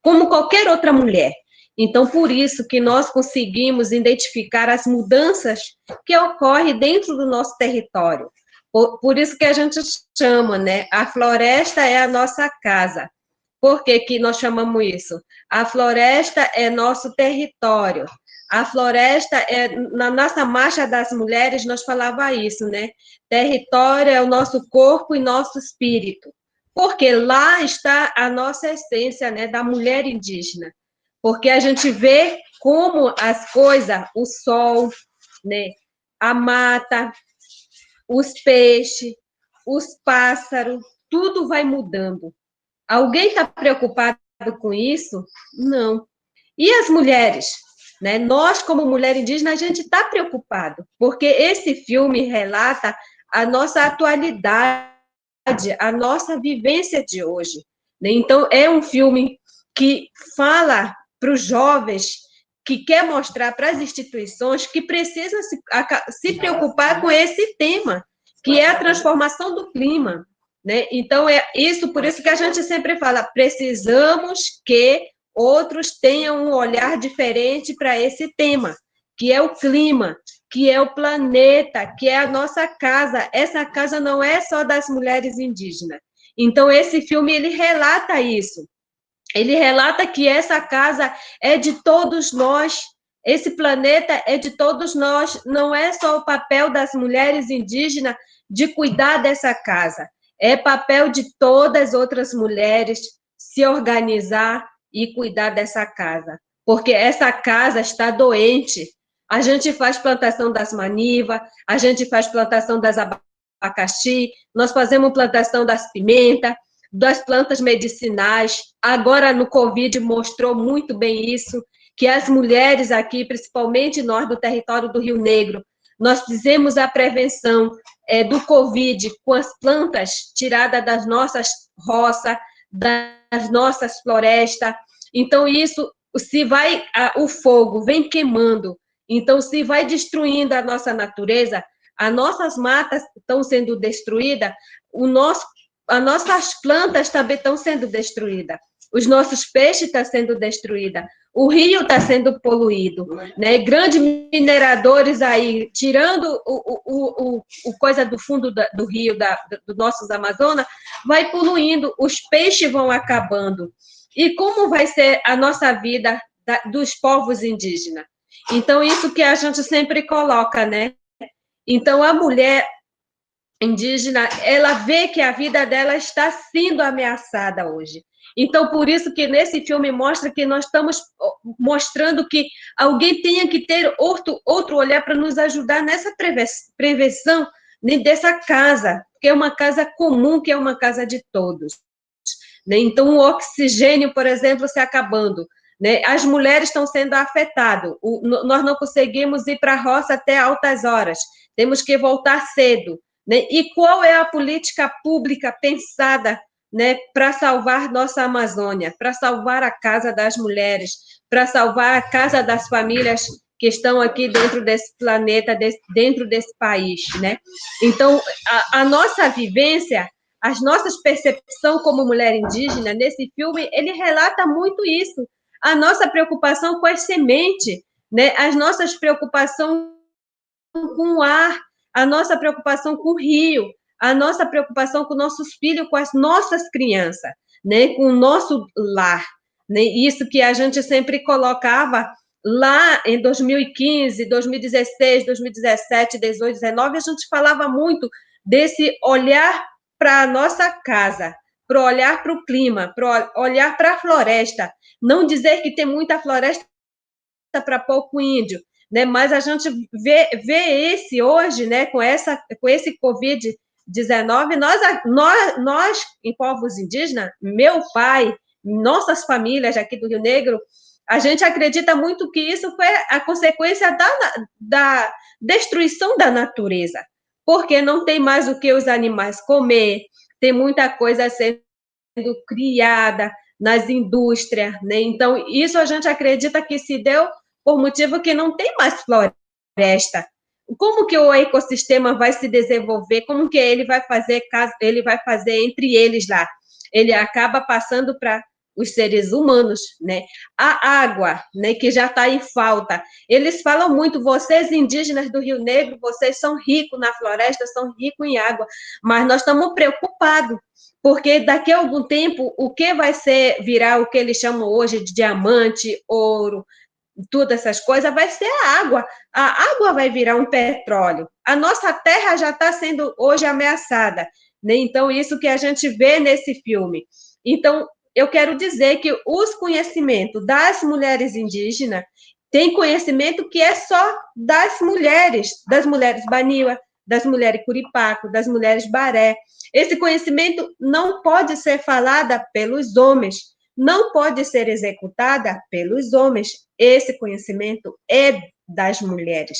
Speaker 8: como qualquer outra mulher. Então, por isso que nós conseguimos identificar as mudanças que ocorrem dentro do nosso território. Por isso que a gente chama, né? A floresta é a nossa casa. Por que que nós chamamos isso? A floresta é nosso território. A floresta é, na nossa marcha das mulheres, nós falava isso, né? Território é o nosso corpo e nosso espírito. Porque lá está a nossa essência, né, da mulher indígena. Porque a gente vê como as coisas, o sol, né, a mata, os peixes, os pássaros, tudo vai mudando. Alguém está preocupado com isso? Não. E as mulheres? Né? Nós, como mulher indígena, a gente está preocupado, porque esse filme relata a nossa atualidade, a nossa vivência de hoje. Né? Então, é um filme que fala para os jovens, que quer mostrar para as instituições que precisam se preocupar com esse tema, que é a transformação do clima. Né? Então, é isso, por isso que a gente sempre fala, precisamos que outros tenham um olhar diferente para esse tema, que é o clima, que é o planeta, que é a nossa casa. Essa casa não é só das mulheres indígenas. Então, esse filme, ele relata isso. Ele relata que essa casa é de todos nós, esse planeta é de todos nós, não é só o papel das mulheres indígenas de cuidar dessa casa, é papel de todas as outras mulheres se organizar e cuidar dessa casa, porque essa casa está doente. A gente faz plantação das manivas, a gente faz plantação das abacaxi, nós fazemos plantação das pimentas, das plantas medicinais. Agora, no Covid, mostrou muito bem isso, que as mulheres aqui, principalmente nós do território do Rio Negro, nós fizemos a prevenção do Covid com as plantas tiradas das nossas roças, das nossas florestas. Então, isso, se vai, o fogo vem queimando, então, se vai destruindo a nossa natureza, as nossas matas estão sendo destruídas, as nossas plantas também estão sendo destruídas, os nossos peixes estão sendo destruídos, o rio está sendo poluído, né? Grandes mineradores aí, tirando o coisa do fundo do rio, do nossos Amazonas, vai poluindo, os peixes vão acabando. E como vai ser a nossa vida dos povos indígenas? Então, isso que a gente sempre coloca, né? Então, a mulher indígena, ela vê que a vida dela está sendo ameaçada hoje. Então, por isso que nesse filme mostra que nós estamos mostrando que alguém tenha que ter outro olhar para nos ajudar nessa prevenção dessa casa, que é uma casa comum, que é uma casa de todos. Né? Então, o oxigênio, por exemplo, se acabando. Né? As mulheres estão sendo afetadas. Nós não conseguimos ir para a roça até altas horas. Temos que voltar cedo. Né? E qual é a política pública pensada, né, para salvar nossa Amazônia, para salvar a casa das mulheres, para salvar a casa das famílias que estão aqui dentro desse planeta, dentro desse país, né? Então, a nossa vivência, as nossas percepções como mulher indígena, nesse filme, ele relata muito isso, a nossa preocupação com as sementes, né? As nossas preocupações com o ar, a nossa preocupação com o rio, a nossa preocupação com nossos filhos, com as nossas crianças, né? Com o nosso lar. Né? Isso que a gente sempre colocava lá em 2015, 2016, 2017, 2018, 2019, a gente falava muito desse olhar para a nossa casa, para olhar para o clima, para olhar para a floresta. Não dizer que tem muita floresta para pouco índio, né? Mas a gente vê esse hoje, né? Com esse Covid-19, nós, em povos indígenas, meu pai, nossas famílias aqui do Rio Negro, a gente acredita muito que isso foi a consequência da destruição da natureza, porque não tem mais o que os animais comer, tem muita coisa sendo criada nas indústrias, né? Então, isso a gente acredita que se deu por motivo que não tem mais floresta, como que o ecossistema vai se desenvolver, como que ele vai fazer entre eles lá. Ele acaba passando para os seres humanos, né? A água, né, que já está em falta. Eles falam muito, vocês indígenas do Rio Negro, vocês são ricos na floresta, são ricos em água, mas nós estamos preocupados, porque daqui a algum tempo, o que vai virar o que eles chamam hoje de diamante, ouro, todas essas coisas, vai ser a água. A água vai virar um petróleo. A nossa terra já está sendo hoje ameaçada, né? Então, isso que a gente vê nesse filme. Então, eu quero dizer que os conhecimentos das mulheres indígenas tem conhecimento que é só das mulheres Baniwa, das mulheres Curipaco, das mulheres Baré. Esse conhecimento não pode ser falada pelos homens, não pode ser executada pelos homens. Esse conhecimento é das mulheres,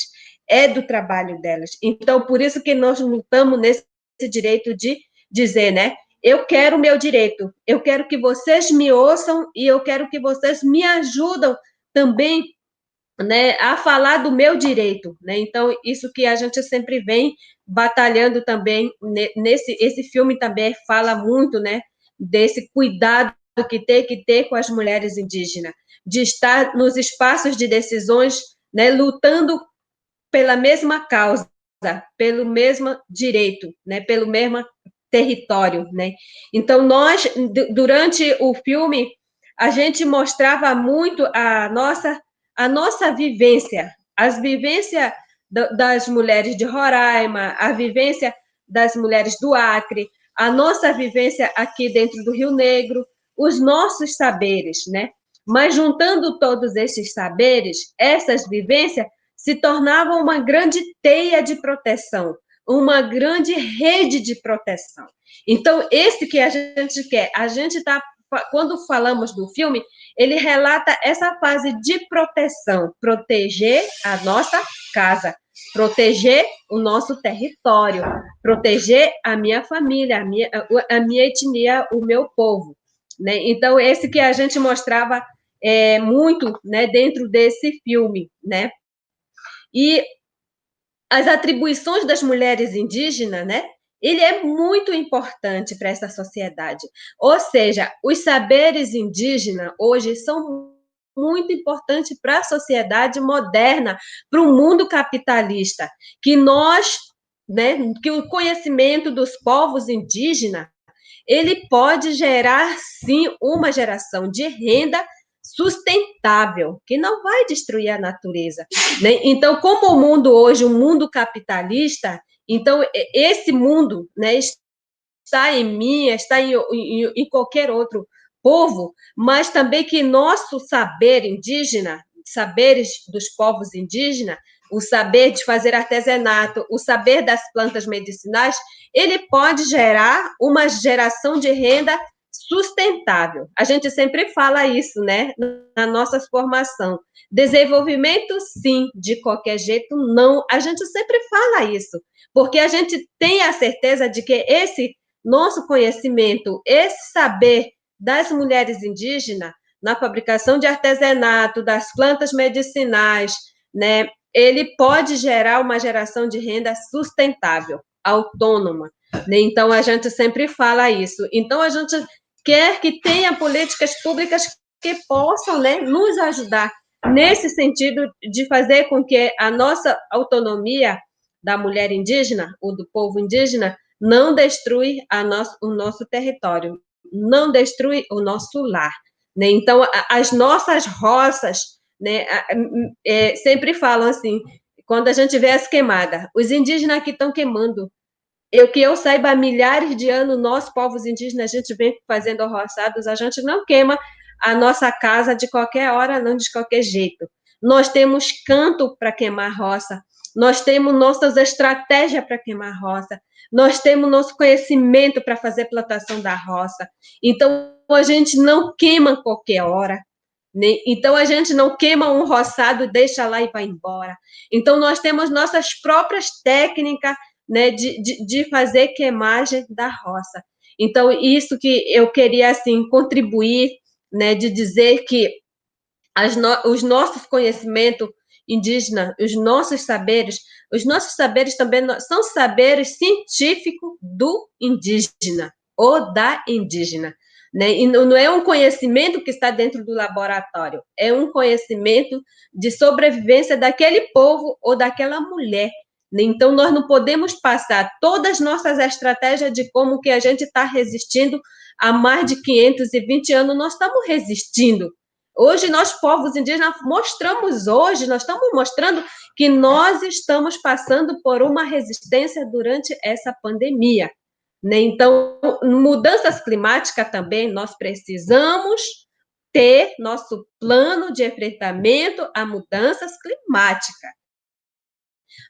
Speaker 8: é do trabalho delas. Então, por isso que nós lutamos nesse direito de dizer, né? Eu quero o meu direito, eu quero que vocês me ouçam e eu quero que vocês me ajudem também, né, a falar do meu direito, né? Então, isso que a gente sempre vem batalhando também, esse filme também fala muito, né, desse cuidado que tem que ter com as mulheres indígenas, de estar nos espaços de decisões, né, lutando pela mesma causa, pelo mesmo direito, né, pelo mesmo território, né? Então, nós, durante o filme, a gente mostrava muito a nossa vivência, as vivências das mulheres de Roraima, a vivência das mulheres do Acre, a nossa vivência aqui dentro do Rio Negro, os nossos saberes, né? Mas juntando todos esses saberes, essas vivências se tornavam uma grande teia de proteção, uma grande rede de proteção. Então, esse que a gente quer, quando falamos do filme, ele relata essa fase de proteção, proteger a nossa casa, proteger o nosso território, proteger a minha família, a minha etnia, o meu povo, né? Então, esse que a gente mostrava muito, né, dentro desse filme, né? E as atribuições das mulheres indígenas, né? Ele é muito importante para essa sociedade. Ou seja, os saberes indígenas hoje são muito importantes para a sociedade moderna, para o mundo capitalista, que nós, né, que o conhecimento dos povos indígenas, ele pode gerar, sim, uma geração de renda sustentável, que não vai destruir a natureza, né? Então, como o mundo hoje, um mundo capitalista, então esse mundo, né, está em mim, está em qualquer outro povo, mas também que nosso saber indígena, saberes dos povos indígenas, o saber de fazer artesanato, o saber das plantas medicinais, ele pode gerar uma geração de renda sustentável. A gente sempre fala isso, né, na nossa formação. Desenvolvimento, sim, de qualquer jeito, não. A gente sempre fala isso, porque a gente tem a certeza de que esse nosso conhecimento, esse saber das mulheres indígenas na fabricação de artesanato, das plantas medicinais, né, ele pode gerar uma geração de renda sustentável, autônoma, né? Então, a gente sempre fala isso. Então, a gente quer que tenha políticas públicas que possam, né, nos ajudar nesse sentido de fazer com que a nossa autonomia da mulher indígena, ou do povo indígena, não destrui o nosso território, não destrui o nosso lar, né? Então, as nossas roças, né, sempre falam assim, quando a gente vê as queimadas, os indígenas que estão queimando, que eu saiba, há milhares de anos, nós, povos indígenas, a gente vem fazendo roçados, a gente não queima a nossa casa de qualquer hora, não de qualquer jeito. Nós temos canto para queimar roça, nós temos nossas estratégias para queimar roça, nós temos nosso conhecimento para fazer plantação da roça. Então, a gente não queima qualquer hora, né? Então, a gente não queima um roçado, deixa lá e vai embora. Então, nós temos nossas próprias técnicas, né, de fazer queimagem da roça. Então, isso que eu queria, assim, contribuir, né, de dizer que os nossos conhecimentos indígena, os nossos saberes também são saberes científicos do indígena ou da indígena, né? E não é um conhecimento que está dentro do laboratório, é um conhecimento de sobrevivência daquele povo ou daquela mulher. Então, nós não podemos passar todas as nossas estratégias de como que a gente está resistindo há mais de 520 anos, nós estamos resistindo. Hoje, nós, povos indígenas, nós estamos mostrando que nós estamos passando por uma resistência durante essa pandemia, né? Então, mudanças climáticas também, nós precisamos ter nosso plano de enfrentamento a mudanças climáticas.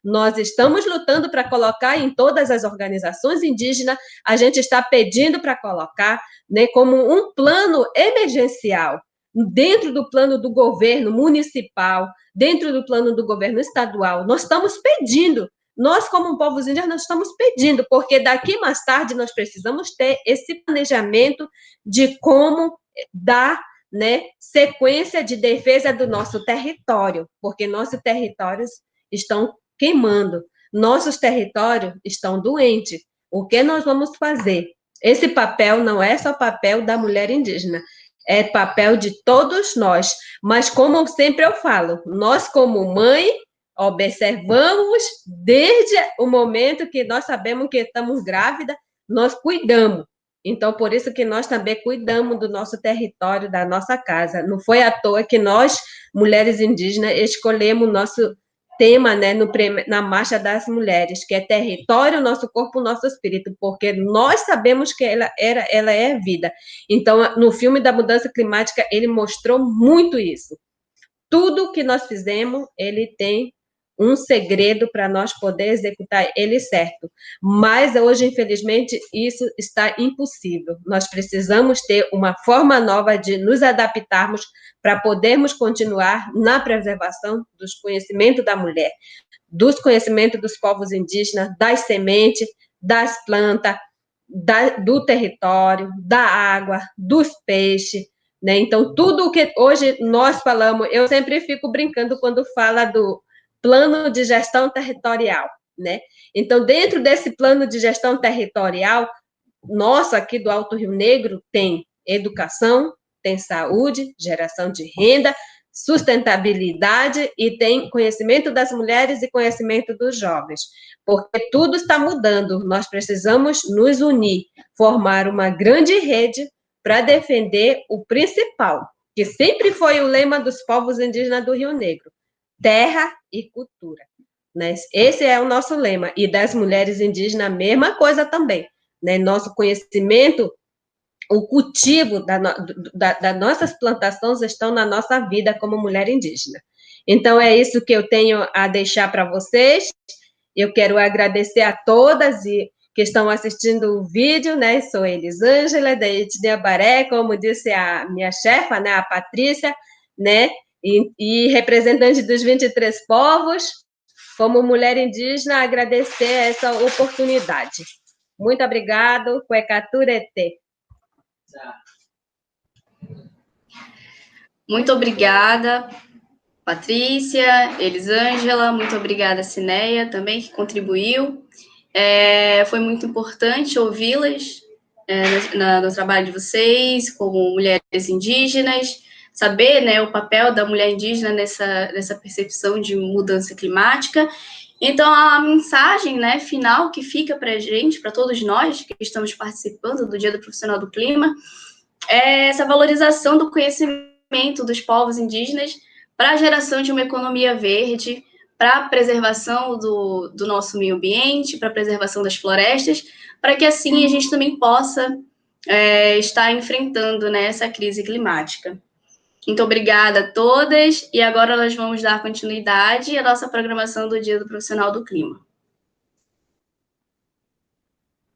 Speaker 8: Nós estamos lutando para colocar em todas as organizações indígenas, a gente está pedindo para colocar, né, como um plano emergencial, dentro do plano do governo municipal, dentro do plano do governo estadual. Nós estamos pedindo, nós como povos indígenas, nós estamos pedindo, porque daqui mais tarde nós precisamos ter esse planejamento de como dar, né, sequência de defesa do nosso território, porque nossos territórios estão queimando, nossos territórios estão doentes. O que nós vamos fazer? Esse papel não é só papel da mulher indígena, é papel de todos nós. Mas, como sempre eu falo, nós, como mãe, observamos desde o momento que nós sabemos que estamos grávidas, nós cuidamos. Então, por isso que nós também cuidamos do nosso território, da nossa casa. Não foi à toa que nós, mulheres indígenas, escolhemos o nosso tema, né, na Marcha das Mulheres, que é território, nosso corpo, nosso espírito, porque nós sabemos que ela é vida. Então, no filme da mudança climática, ele mostrou muito isso. Tudo que nós fizemos, ele tem um segredo para nós poder executar ele certo. Mas hoje, infelizmente, isso está impossível. Nós precisamos ter uma forma nova de nos adaptarmos para podermos continuar na preservação dos conhecimentos da mulher, dos conhecimentos dos povos indígenas, das sementes, das plantas, do território, da água, dos peixes, né? Então, tudo o que hoje nós falamos, eu sempre fico brincando quando fala do plano de gestão territorial, né? Então, dentro desse plano de gestão territorial, nosso aqui do Alto Rio Negro tem educação, tem saúde, geração de renda, sustentabilidade e tem conhecimento das mulheres e conhecimento dos jovens, porque tudo está mudando, nós precisamos nos unir, formar uma grande rede para defender o principal, que sempre foi o lema dos povos indígenas do Rio Negro, terra e cultura, né? Esse é o nosso lema, e das mulheres indígenas a mesma coisa também, né? Nosso conhecimento, o cultivo das nossas plantações estão na nossa vida como mulher indígena. Então, é isso que eu tenho a deixar para vocês. Eu quero agradecer a todas que estão assistindo o vídeo, né? Sou Elisângela, da Etnia Baré, como disse a minha chefa, né? A Patrícia, né? E representante dos 23 povos, como mulher indígena, agradecer essa oportunidade. Muito obrigado. Cuecaturete.
Speaker 2: Muito obrigada, Patrícia, Elisângela, muito obrigada, Cineia, também, que contribuiu. Foi muito importante ouvi-las no trabalho de vocês, como mulheres indígenas, saber, né, o papel da mulher indígena nessa percepção de mudança climática. Então, a mensagem, né, final que fica para a gente, para todos nós que estamos participando do Dia do Profissional do Clima, é essa valorização do conhecimento dos povos indígenas para a geração de uma economia verde, para a preservação do nosso meio ambiente, para a preservação das florestas, para que assim a gente também possa estar enfrentando, né, essa crise climática. Muito obrigada a todas, e agora nós vamos dar continuidade à nossa programação do Dia do Profissional do Clima.